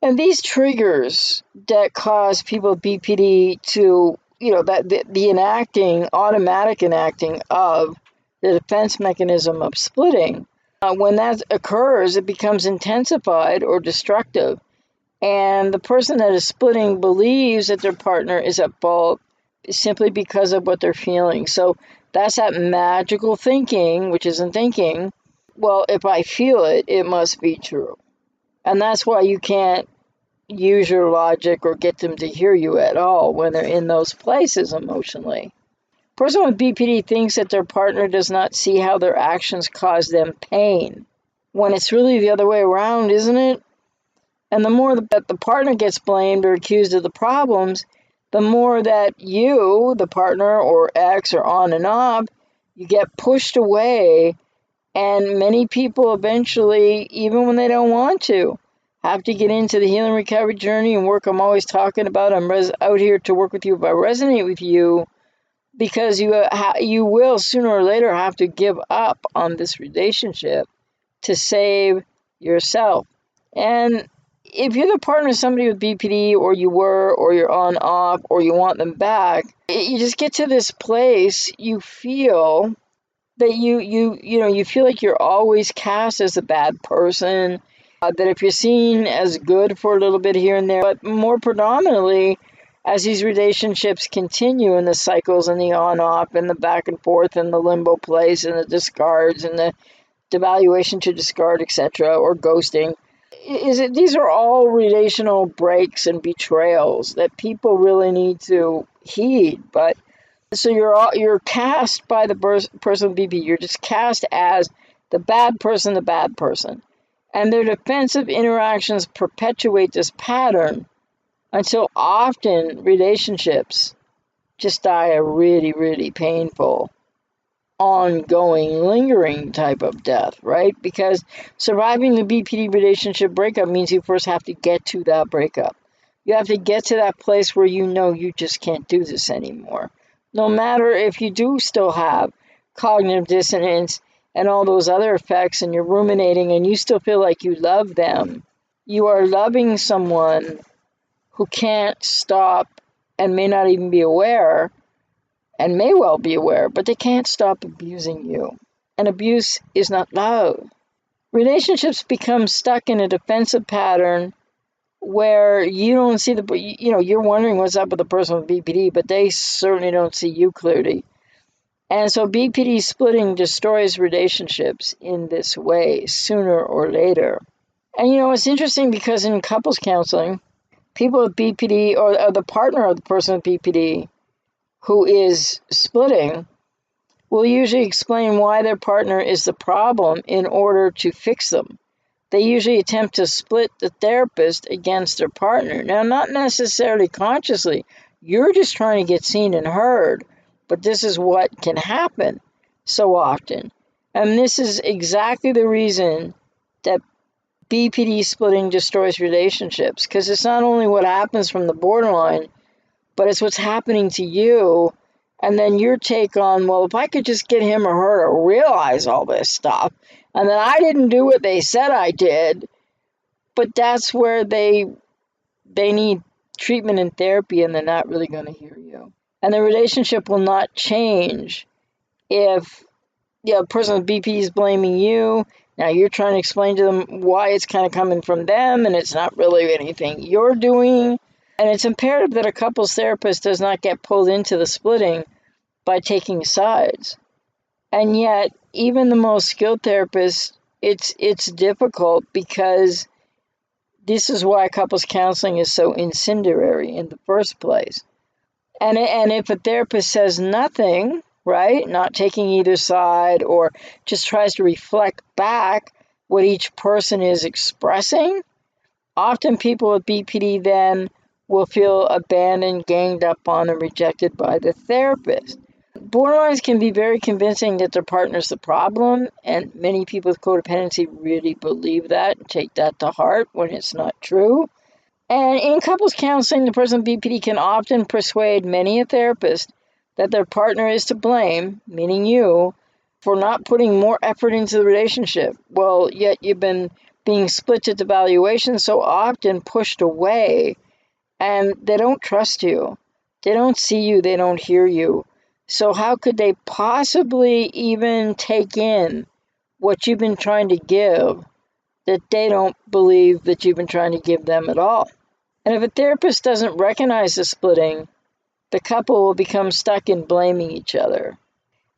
And these triggers that cause people with BPD to, that the automatic enacting of the defense mechanism of splitting, when that occurs, it becomes intensified or destructive. And the person that is splitting believes that their partner is at fault simply because of what they're feeling. So that's that magical thinking, which isn't thinking, well, if I feel it, it must be true. And that's why you can't use your logic or get them to hear you at all when they're in those places emotionally. A person with BPD thinks that their partner does not see how their actions cause them pain, when it's really the other way around, isn't it? And the more that the partner gets blamed or accused of the problems, the more that you, the partner or ex or on and off, you get pushed away. And many people eventually, even when they don't want to, have to get into the healing recovery journey and work I'm always talking about. I'm out here to work with you if I resonate with you, because you will sooner or later have to give up on this relationship to save yourself. And if you're the partner of somebody with BPD, or you were, or you're on off, or you want them back, you just get to this place, you feel that you feel like you're always cast as a bad person, that if you're seen as good for a little bit here and there, but more predominantly, as these relationships continue in the cycles and the on-off and the back and forth and the limbo place and the discards and the devaluation to discard, etc., or ghosting, these are all relational breaks and betrayals that people really need to heed. But so you're cast by the person with BPD. You're just cast as the bad person, and their defensive interactions perpetuate this pattern until often relationships just die a really, really painful, ongoing, lingering type of death, right? Because surviving the BPD relationship breakup means you first have to get to that breakup. You have to get to that place where you just can't do this anymore. No matter if you do still have cognitive dissonance and all those other effects, and you're ruminating and you still feel like you love them, you are loving someone who can't stop and may not even be aware, and may well be aware, but they can't stop abusing you. And abuse is not love. Relationships become stuck in a defensive pattern where you don't see you're wondering what's up with the person with BPD, but they certainly don't see you clearly. And so BPD splitting destroys relationships in this way, sooner or later. And it's interesting because in couples counseling, People with BPD or the partner of the person with BPD who is splitting will usually explain why their partner is the problem in order to fix them. They usually attempt to split the therapist against their partner. Now, not necessarily consciously. You're just trying to get seen and heard. But this is what can happen so often. And this is exactly the reason that BPD splitting destroys relationships. Because it's not only what happens from the borderline, but it's what's happening to you. And then your take on, well, if I could just get him or her to realize all this stuff, and then I didn't do what they said I did, but that's where they need treatment and therapy, and they're not really going to hear you. And the relationship will not change if a person with BP is blaming you. Now you're trying to explain to them why it's kind of coming from them, and it's not really anything you're doing. And it's imperative that a couples therapist does not get pulled into the splitting by taking sides. And yet, even the most skilled therapists, it's difficult, because this is why couples counseling is so incendiary in the first place. And if a therapist says nothing, right, not taking either side, or just tries to reflect back what each person is expressing, often people with BPD then will feel abandoned, ganged up on, and rejected by the therapist. Borderlines can be very convincing that their partner's the problem, and many people with codependency really believe that and take that to heart when it's not true. And in couples counseling, the person with BPD can often persuade many a therapist that their partner is to blame, meaning you, for not putting more effort into the relationship. Well, yet you've been being split to devaluation so often, pushed away, and they don't trust you. They don't see you. They don't hear you. So how could they possibly even take in what you've been trying to give that they don't believe that you've been trying to give them at all? And if a therapist doesn't recognize the splitting, the couple will become stuck in blaming each other.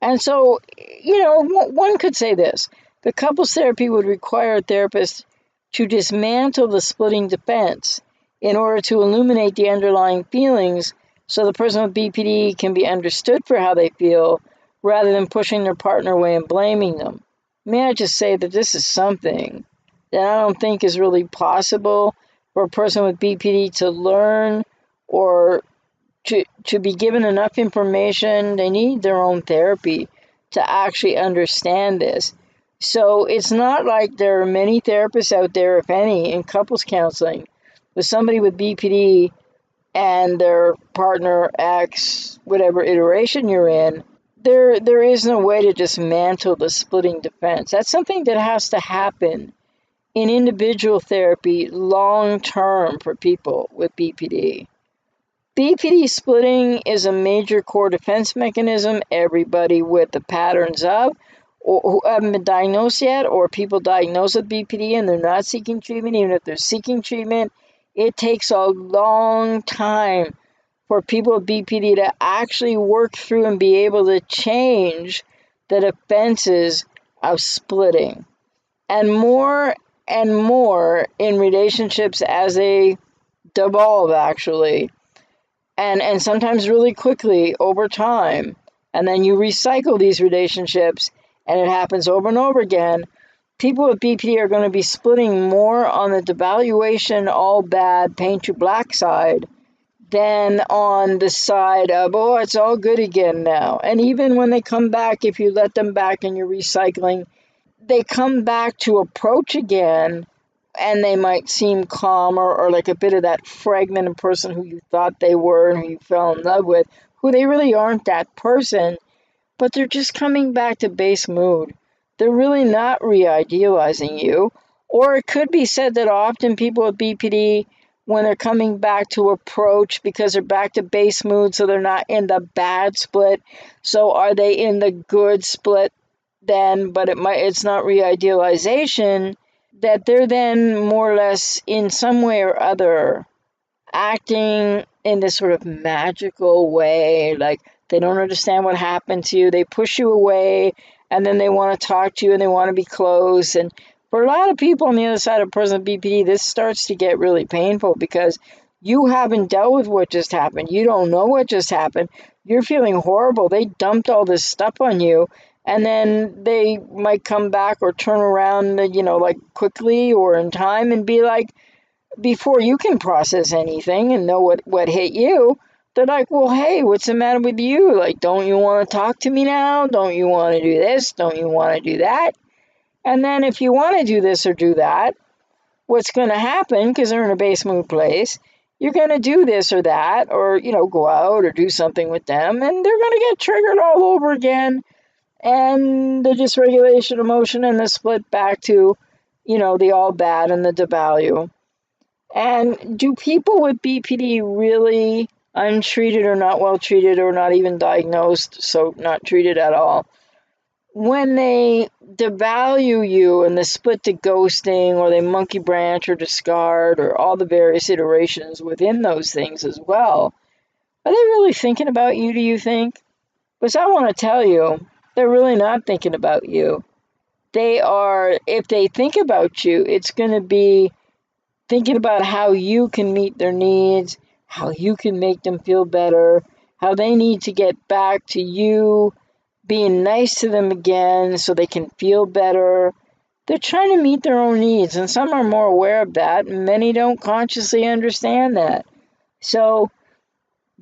And so, one could say this. The couples therapy would require a therapist to dismantle the splitting defense in order to illuminate the underlying feelings, so the person with BPD can be understood for how they feel, rather than pushing their partner away and blaming them. May I just say that this is something that I don't think is really possible for a person with BPD to learn, or to be given enough information. They need their own therapy to actually understand this. So it's not like there are many therapists out there, if any, in couples counseling with somebody with BPD and their partner X, whatever iteration you're in. There is no way to dismantle the splitting defense. That's something that has to happen in individual therapy long term for people with BPD. BPD splitting is a major core defense mechanism everybody with the patterns of, or who haven't been diagnosed yet, or people diagnosed with BPD and they're not seeking treatment. Even if they're seeking treatment, it takes a long time for people with BPD to actually work through and be able to change the defenses of splitting. And more in relationships as they devolve, actually, and sometimes really quickly over time. And then you recycle these relationships, and it happens over and over again. People with BPD are going to be splitting more on the devaluation, all bad, paint you black side, than on the side of, oh, it's all good again now. And even when they come back, if you let them back and you're recycling, they come back to approach again, and they might seem calmer, or like a bit of that fragmented person who you thought they were and who you fell in love with, who they really aren't that person, but they're just coming back to base mood. They're really not re-idealizing you. Or it could be said that often people with BPD, when they're coming back to approach, because they're back to base mood, so they're not in the bad split. So are they in the good split then, but it's not re-idealization, that they're then more or less in some way or other acting in this sort of magical way, like they don't understand what happened to you. They push you away, and then they want to talk to you and they want to be close. And for a lot of people on the other side of person with BPD, this starts to get really painful, because You haven't dealt with what just happened. You don't know what just happened. You're feeling horrible. They dumped all this stuff on you, and then they might come back or turn around, like quickly or in time and be like, before you can process anything and know what hit you, they're like, well, hey, what's the matter with you? Like, don't you want to talk to me now? Don't you want to do this? Don't you want to do that? And then if you want to do this or do that, what's going to happen, because they're in a base mood place, you're going to do this or that, or, go out or do something with them, and they're going to get triggered all over again. And the dysregulation emotion and the split back to, the all bad and the devalue. And do people with BPD really untreated or not well treated or not even diagnosed, so not treated at all, when they devalue you and the split to ghosting or they monkey branch or discard or all the various iterations within those things as well, are they really thinking about you, do you think? Because I want to tell you, they're really not thinking about you. They are, if they think about you, it's going to be thinking about how you can meet their needs, how you can make them feel better, how they need to get back to you, being nice to them again so they can feel better. They're trying to meet their own needs, and some are more aware of that, and many don't consciously understand that. So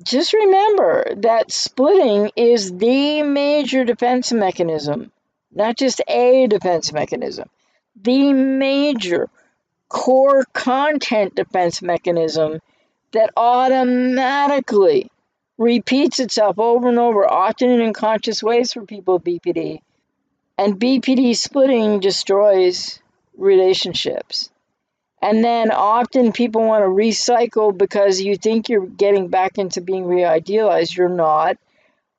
just remember that splitting is the major defense mechanism, not just a defense mechanism, the major core content defense mechanism that automatically repeats itself over and over, often in unconscious ways for people with BPD. And BPD splitting destroys relationships. And then often people want to recycle because you think you're getting back into being re-idealized. You're not.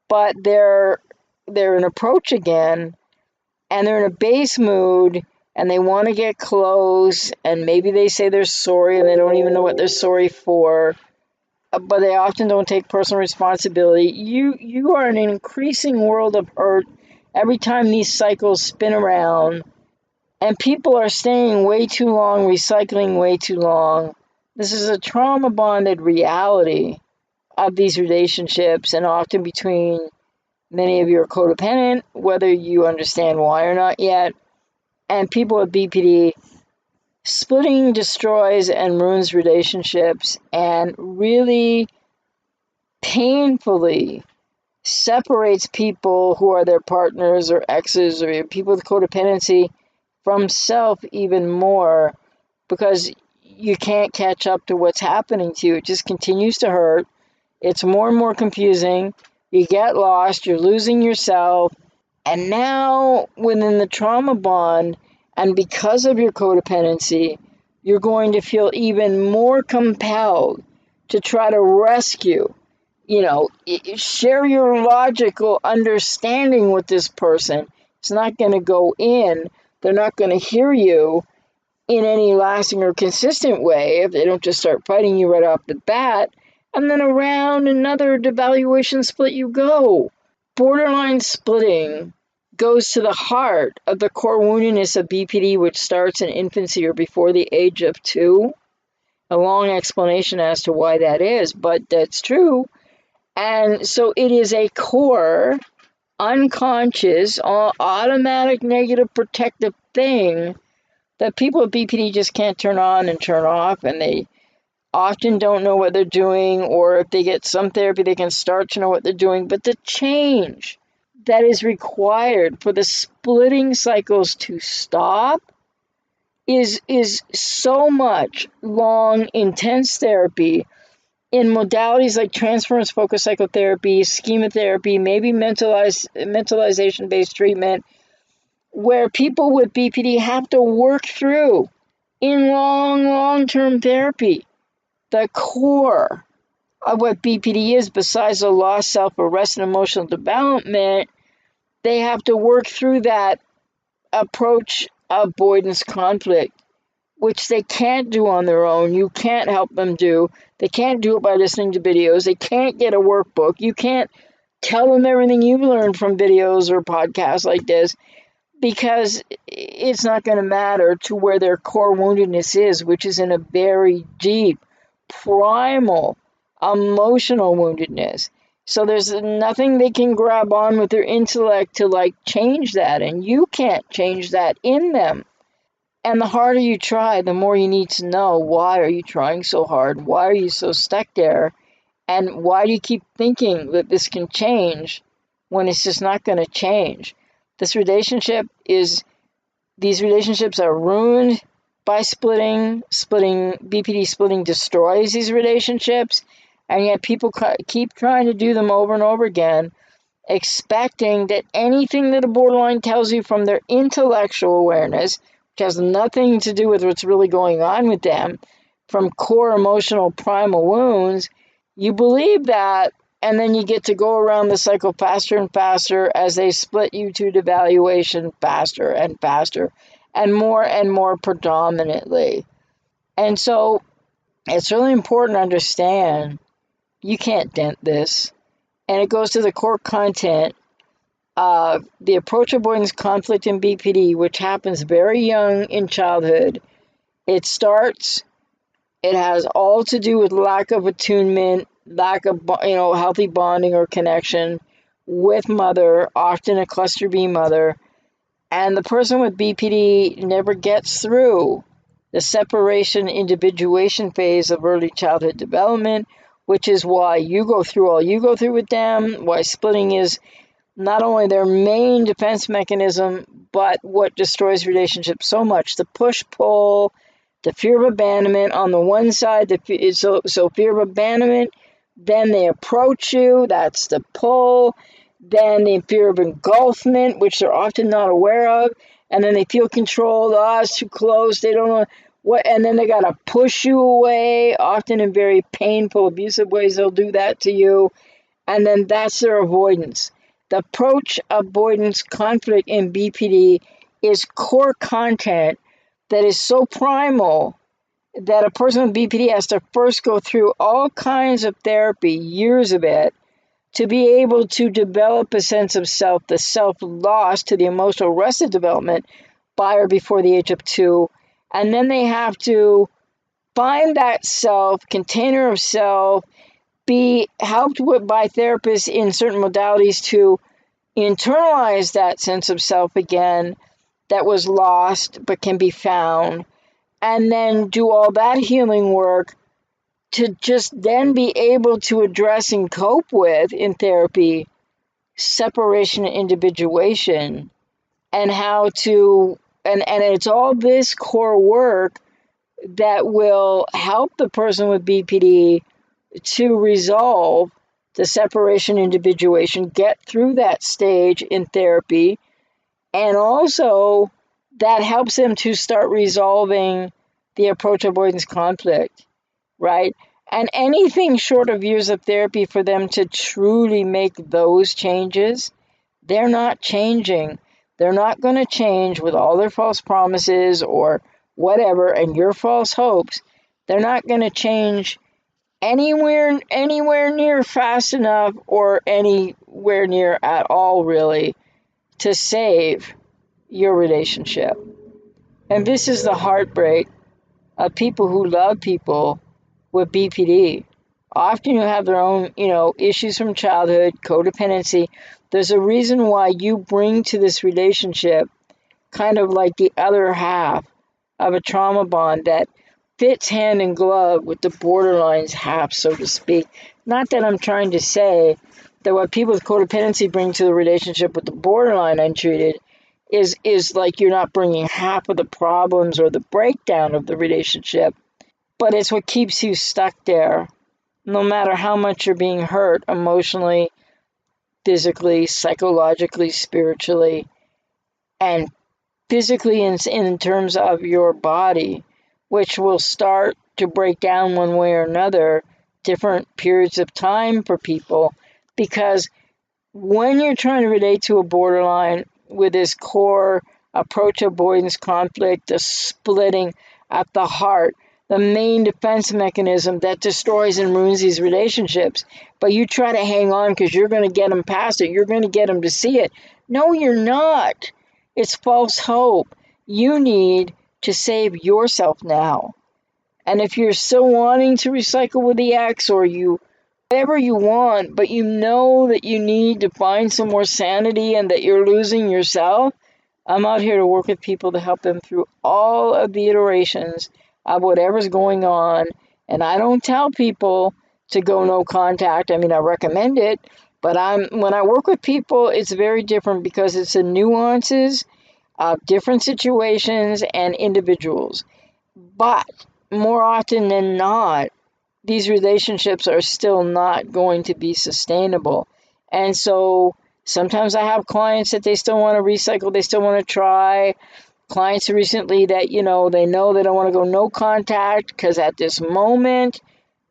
But they're in approach again, and they're in a base mood, and they want to get close, and maybe they say they're sorry, and they don't even know what they're sorry for, but they often don't take personal responsibility. You are in an increasing world of hurt every time these cycles spin around, and people are staying way too long, recycling way too long. This is a trauma-bonded reality of these relationships, and often between many of you are codependent, whether you understand why or not yet, and people with BPD. Splitting destroys and ruins relationships and really painfully separates people who are their partners or exes or people with codependency from self even more, because you can't catch up to what's happening to you. It just continues to hurt. It's more and more confusing. You get lost. You're losing yourself. And now within the trauma bond, and because of your codependency, you're going to feel even more compelled to try to rescue, share your logical understanding with this person. It's not going to go in. They're not going to hear you in any lasting or consistent way if they don't just start fighting you right off the bat. And then around another devaluation split you go. Borderline splitting goes to the heart of the core woundedness of BPD, which starts in infancy or before the age of 2. A long explanation as to why that is, but that's true. And so it is a core, unconscious, automatic negative protective thing that people with BPD just can't turn on and turn off, and they often don't know what they're doing, or if they get some therapy, they can start to know what they're doing. But the change that is required for the splitting cycles to stop is so much long, intense therapy in modalities like transference-focused psychotherapy, schematherapy, maybe mentalization-based treatment, where people with BPD have to work through in long-term therapy the core of what BPD is, besides the lost self-arrest and emotional development. They have to work through that approach avoidance conflict, which they can't do on their own. You can't help them do. They can't do it by listening to videos. They can't get a workbook. You can't tell them everything you've learned from videos or podcasts like this, because it's not going to matter to where their core woundedness is, which is in a very deep primal emotional woundedness. So there's nothing they can grab on with their intellect to like change that, and you can't change that in them. And the harder you try, the more you need to know, why are you trying so hard? Why are you so stuck there? And why do you keep thinking that this can change when it's just not going to change? These relationships are ruined by splitting. BPD splitting destroys these relationships. And yet people keep trying to do them over and over again, expecting that anything that a borderline tells you from their intellectual awareness, which has nothing to do with what's really going on with them, from core emotional primal wounds, you believe that, and then you get to go around the cycle faster and faster as they split you to devaluation faster and faster, and more predominantly. And so it's really important to understand you can't dent this. And it goes to the core content of the approach avoidance conflict in BPD, which happens very young in childhood. It has all to do with lack of attunement, lack of healthy bonding or connection with mother, often a cluster B mother. And the person with BPD never gets through the separation individuation phase of early childhood development, which is why you go through all you go through with them, why splitting is not only their main defense mechanism, but what destroys relationships so much. The push-pull, the fear of abandonment on the one side, so fear of abandonment, then they approach you, that's the pull, then the fear of engulfment, which they're often not aware of, and then they feel controlled, it's too close, they don't know what, and then they gotta push you away, often in very painful, abusive ways they'll do that to you, and then that's their avoidance. The approach avoidance conflict in BPD is core content that is so primal that a person with BPD has to first go through all kinds of therapy, years of it, to be able to develop a sense of self, the self lost to the emotional arrested development by or before the age of 2. And then they have to find that self, container of self, be helped by therapists in certain modalities to internalize that sense of self again that was lost but can be found, and then do all that healing work to just then be able to address and cope with in therapy separation and individuation, and how to and it's all this core work that will help the person with BPD to resolve the separation individuation, get through that stage in therapy, and also that helps them to start resolving the approach avoidance conflict, right? And anything short of years of therapy for them to truly make those changes, they're not changing. They're not going to change with all their false promises or whatever and your false hopes. They're not going to change anywhere near fast enough or anywhere near at all, really, to save your relationship. And this is the heartbreak of people who love people with BPD. Often you have their own, issues from childhood, codependency. There's a reason why you bring to this relationship kind of like the other half of a trauma bond that fits hand in glove with the borderlines half, so to speak. Not that I'm trying to say that what people with codependency bring to the relationship with the borderline untreated is like you're not bringing half of the problems or the breakdown of the relationship, but it's what keeps you stuck there, no matter how much you're being hurt emotionally, physically, psychologically, spiritually, and physically in terms of your body, which will start to break down one way or another, different periods of time for people. Because when you're trying to relate to a borderline with this core approach avoidance conflict, the splitting at the heart, the main defense mechanism that destroys and ruins these relationships, but you try to hang on because you're going to get them past it, you're going to get them to see it. No, you're not. It's false hope. You need to save yourself now. And if you're still wanting to recycle with the ex, or you whatever you want, but you know that you need to find some more sanity and that you're losing yourself, I'm out here to work with people to help them through all of the iterations of whatever's going on. And I don't tell people to go no contact. I mean, I recommend it, but when I work with people, it's very different because it's the nuances of different situations and individuals. But more often than not, these relationships are still not going to be sustainable. And so sometimes I have clients that they still want to recycle, they still want to try. Clients recently that, they know they don't want to go no contact because at this moment,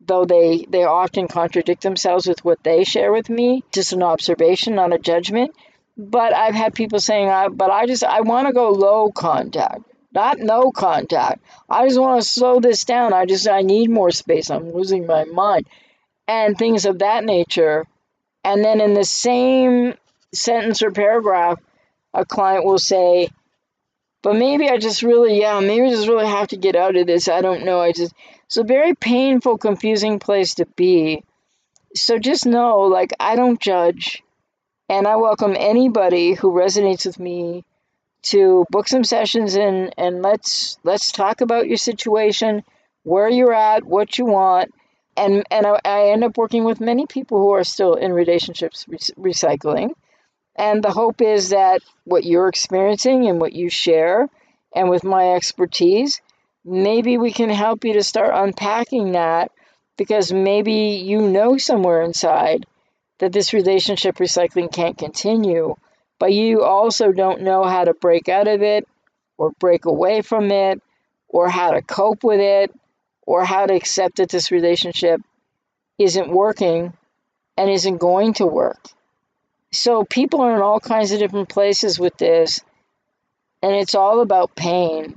though they often contradict themselves with what they share with me, just an observation, not a judgment. But I've had people saying, I want to go low contact, not no contact. I just want to slow this down. I need more space. I'm losing my mind and things of that nature. And then in the same sentence or paragraph, a client will say, but maybe I just really have to get out of this. I don't know. It's a very painful, confusing place to be. So just know, like, I don't judge. And I welcome anybody who resonates with me to book some sessions and let's talk about your situation, where you're at, what you want. And I end up working with many people who are still in relationships recycling. And the hope is that what you're experiencing and what you share, and with my expertise, maybe we can help you to start unpacking that, because maybe you know somewhere inside that this relationship recycling can't continue, but you also don't know how to break out of it or break away from it or how to cope with it or how to accept that this relationship isn't working and isn't going to work. So people are in all kinds of different places with this, and it's all about pain,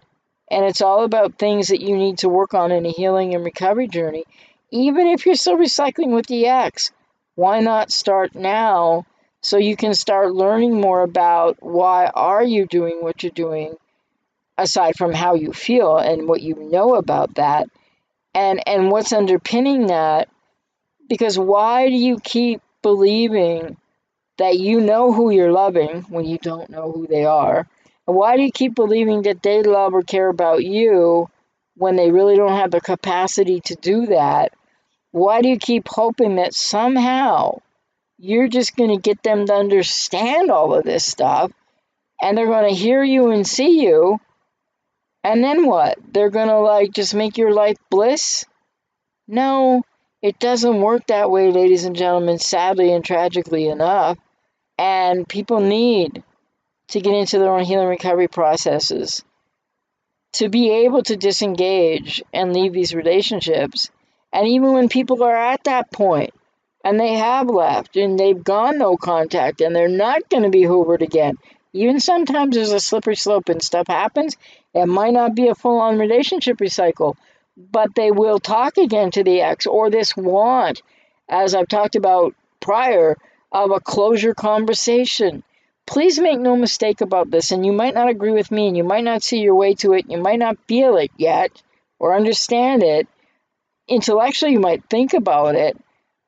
and it's all about things that you need to work on in a healing and recovery journey. Even if you're still recycling with the ex, why not start now so you can start learning more about why are you doing what you're doing, aside from how you feel and what you know about that, and what's underpinning that. Because why do you keep believing that you know who you're loving when you don't know who they are? And why do you keep believing that they love or care about you when they really don't have the capacity to do that? Why do you keep hoping that somehow you're just going to get them to understand all of this stuff and they're going to hear you and see you, and then what? They're going to just make your life bliss? No, it doesn't work that way, ladies and gentlemen, sadly and tragically enough. And people need to get into their own healing recovery processes to be able to disengage and leave these relationships. And even when people are at that point and they have left and they've gone no contact and they're not going to be hoovered again, even sometimes there's a slippery slope and stuff happens. It might not be a full-on relationship recycle, but they will talk again to the ex, or this want, as I've talked about prior, of a closure conversation. Please make no mistake about this, and you might not agree with me, and you might not see your way to it, you might not feel it yet, or understand it. Intellectually, you might think about it,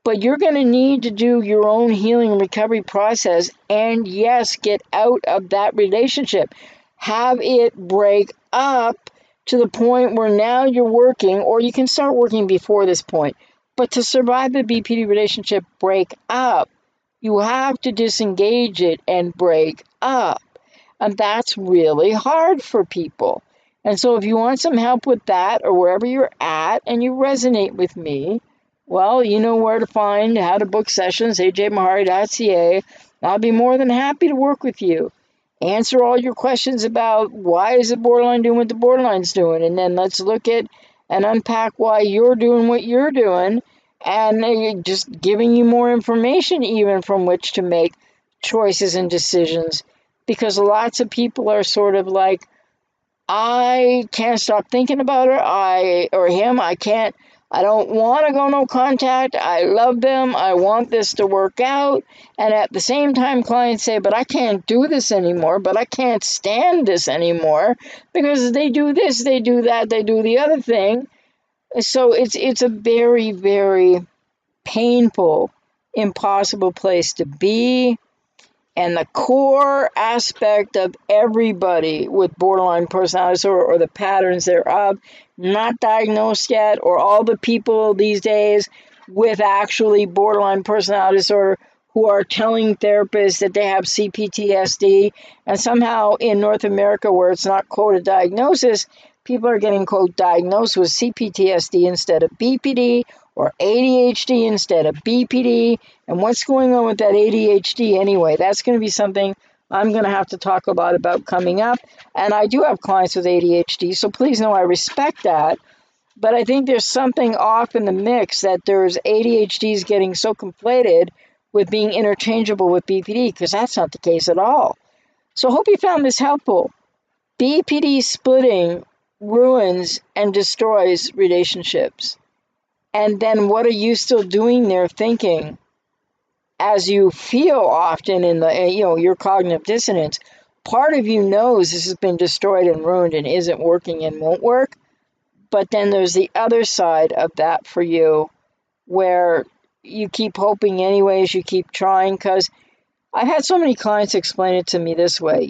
but you're going to need to do your own healing and recovery process, and yes, get out of that relationship. Have it break up to the point where now you're working, or you can start working before this point. But to survive the BPD relationship break up, you have to disengage it and break up. And that's really hard for people. And so if you want some help with that, or wherever you're at and you resonate with me, well, you know where to find how to book sessions, ajmahari.ca. I'll be more than happy to work with you. Answer all your questions about why is the borderline doing what the borderline's doing, and then let's look at and unpack why you're doing what you're doing, and just giving you more information even from which to make choices and decisions. Because lots of people are sort of like, I can't stop thinking about her, I don't want to go no contact, I love them, I want this to work out. And at the same time, clients say, but I can't do this anymore, but I can't stand this anymore, because they do this, they do that, they do the other thing. So it's a very, very painful, impossible place to be. And the core aspect of everybody with borderline personality disorder, or the patterns thereof, not diagnosed yet, or all the people these days with actually borderline personality disorder who are telling therapists that they have CPTSD, and somehow in North America, where it's not quote a diagnosis, people are getting quote diagnosed with CPTSD instead of BPD, or ADHD instead of BPD. And what's going on with that ADHD anyway? That's going to be something I'm going to have to talk about coming up. And I do have clients with ADHD, so please know I respect that. But I think there's something off in the mix, that there's ADHDs getting so conflated with being interchangeable with BPD, because that's not the case at all. So I hope you found this helpful. BPD splitting ruins and destroys relationships. And then what are you still doing there thinking, as you feel often in the, your cognitive dissonance? Part of you knows this has been destroyed and ruined and isn't working and won't work. But then there's the other side of that for you, where you keep hoping anyways, you keep trying. Because I've had so many clients explain it to me this way,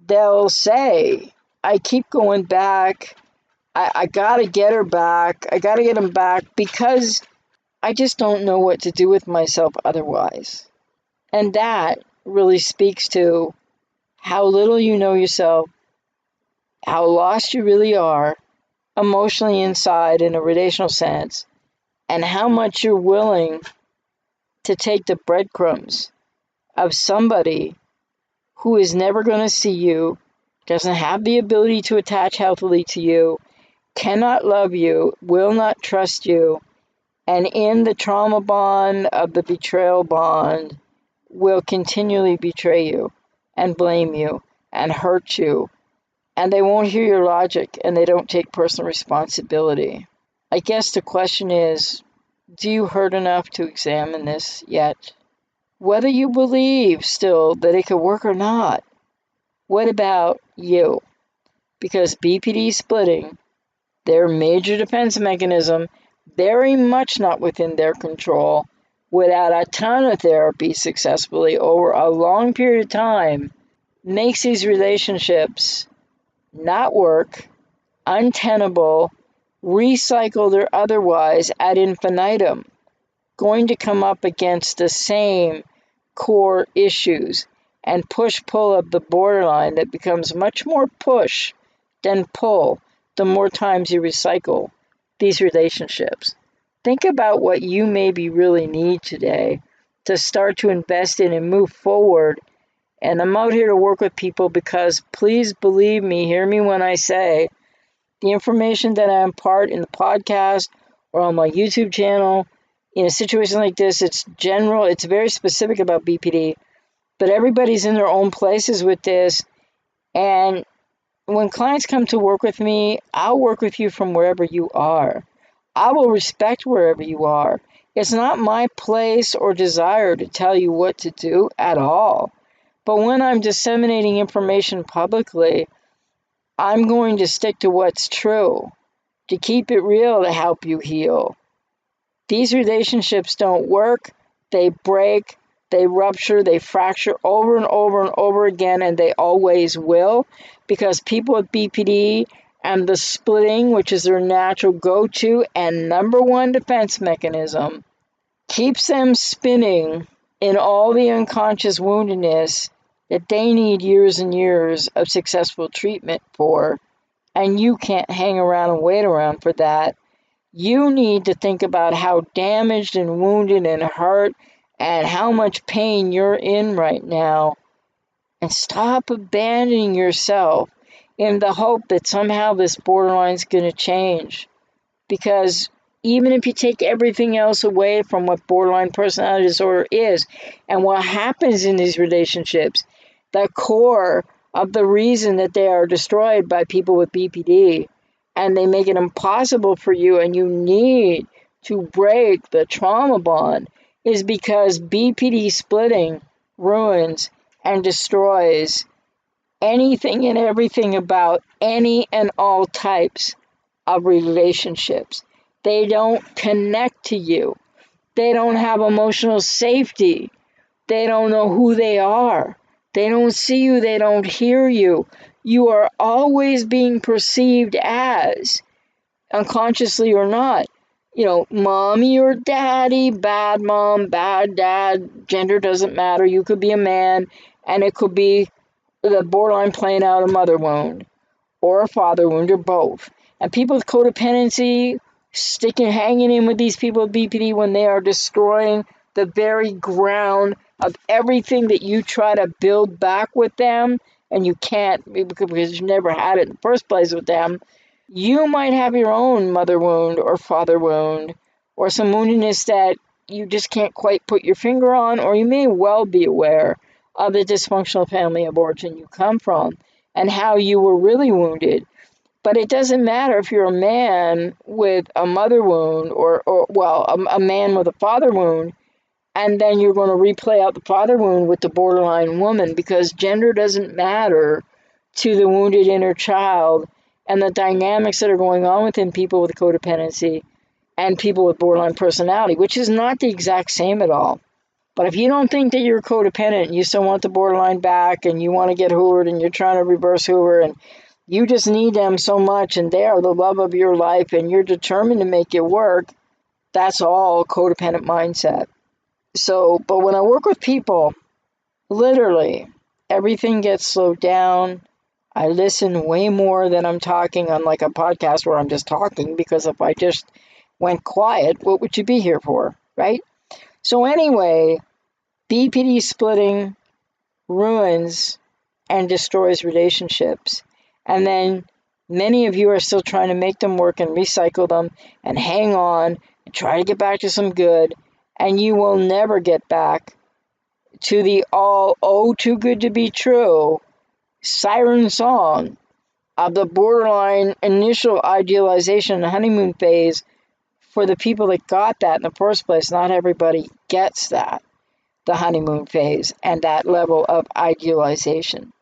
they'll say, I keep going back. I got to get her back. I got to get him back because I just don't know what to do with myself otherwise. And that really speaks to how little you know yourself, how lost you really are emotionally inside in a relational sense, and how much you're willing to take the breadcrumbs of somebody who is never going to see you, doesn't have the ability to attach healthily to you, cannot love you, will not trust you, and in the trauma bond of the betrayal bond will continually betray you and blame you and hurt you. And they won't hear your logic, and they don't take personal responsibility. I guess the question is, do you hurt enough to examine this yet? Whether you believe still that it could work or not. What about you? Because BPD splitting, their major defense mechanism, very much not within their control, without a ton of therapy successfully over a long period of time, makes these relationships not work, untenable, recycled or otherwise ad infinitum, going to come up against the same core issues and push-pull of the borderline that becomes much more push than pull the more times you recycle these relationships. Think about what you maybe really need today to start to invest in and move forward. And I'm out here to work with people because, please believe me, hear me when I say, the information that I impart in the podcast or on my YouTube channel, in a situation like this, it's general, it's very specific about BPD, but everybody's in their own places with this. And when clients come to work with me, I'll work with you from wherever you are. I will respect wherever you are. It's not my place or desire to tell you what to do at all. But when I'm disseminating information publicly, I'm going to stick to what's true, to keep it real, to help you heal. These relationships don't work. They break, they rupture, they fracture over and over and over again, and they always will, because people with BPD and the splitting, which is their natural go-to and number one defense mechanism, keeps them spinning in all the unconscious woundedness that they need years and years of successful treatment for, and you can't hang around and wait around for that. You need to think about how damaged and wounded and hurt and how much pain you're in right now, and stop abandoning yourself in the hope that somehow this borderline's going to change. Because even if you take everything else away from what borderline personality disorder is and what happens in these relationships, the core of the reason that they are destroyed by people with BPD, and they make it impossible for you and you need to break the trauma bond, is because BPD splitting ruins and destroys anything and everything about any and all types of relationships. They don't connect to you. They don't have emotional safety. They don't know who they are. They don't see you. They don't hear you. You are always being perceived as, unconsciously or not, mommy or daddy, bad mom, bad dad, gender doesn't matter. You could be a man, and it could be the borderline playing out a mother wound or a father wound or both. And people with codependency hanging in with these people with BPD when they are destroying the very ground of everything that you try to build back with them, and you can't because you never had it in the first place with them. You might have your own mother wound or father wound or some woundedness that you just can't quite put your finger on, or you may well be aware of the dysfunctional family of origin you come from and how you were really wounded. But it doesn't matter if you're a man with a mother wound or a man with a father wound, and then you're going to replay out the father wound with the borderline woman, because gender doesn't matter to the wounded inner child and the dynamics that are going on within people with codependency and people with borderline personality, which is not the exact same at all. But if you don't think that you're codependent and you still want the borderline back and you want to get hoovered and you're trying to reverse hoover and you just need them so much and they are the love of your life and you're determined to make it work, that's all codependent mindset. So, but when I work with people, literally everything gets slowed down. I listen way more than I'm talking on like a podcast where I'm just talking, because if I just went quiet, what would you be here for, right? So anyway, BPD splitting ruins and destroys relationships. And then many of you are still trying to make them work and recycle them and hang on and try to get back to some good. And you will never get back to the too good to be true siren song of the borderline initial idealization and honeymoon phase for the people that got that in the first place. Not everybody gets that, the honeymoon phase and that level of idealization.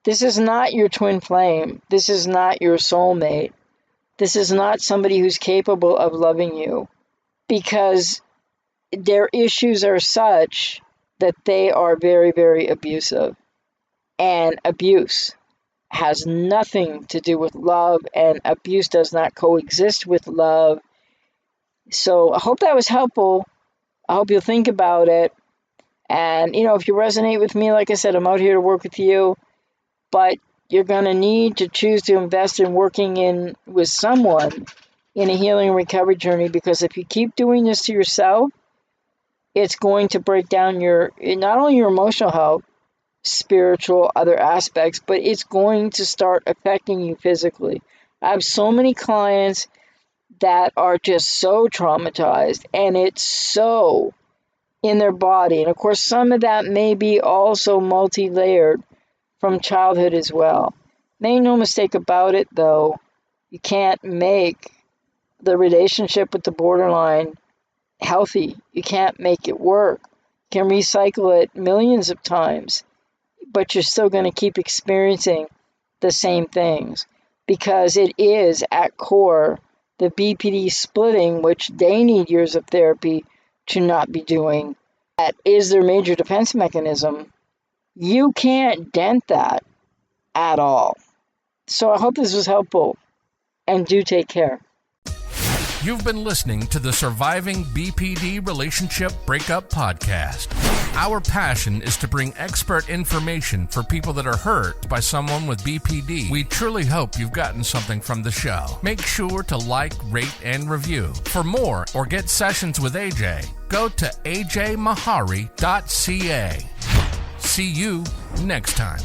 This is not your twin flame. This is not your soulmate. This is not somebody who's capable of loving you, because their issues are such that they are very, very abusive. And abuse has nothing to do with love, and abuse does not coexist with love. So I hope that was helpful. I hope you'll think about it. And, if you resonate with me, like I said, I'm out here to work with you. But you're going to need to choose to invest in working with someone in a healing and recovery journey, because if you keep doing this to yourself, it's going to break down not only your emotional health, spiritual, other aspects, but it's going to start affecting you physically. I have so many clients that are just so traumatized, and it's so in their body. And of course, some of that may be also multi-layered from childhood as well. Make no mistake about it, though, you can't make the relationship with the borderline healthy. You can't make it work. You can recycle it millions of times, but you're still going to keep experiencing the same things, because it is at core the BPD splitting, which they need years of therapy to not be doing. That is their major defense mechanism. You can't dent that at all. So I hope this was helpful, and do take care. You've been listening to the Surviving BPD Relationship Breakup Podcast. Our passion is to bring expert information for people that are hurt by someone with BPD. We truly hope you've gotten something from the show. Make sure to like, rate, and review. For more or get sessions with AJ, go to ajmahari.ca. See you next time.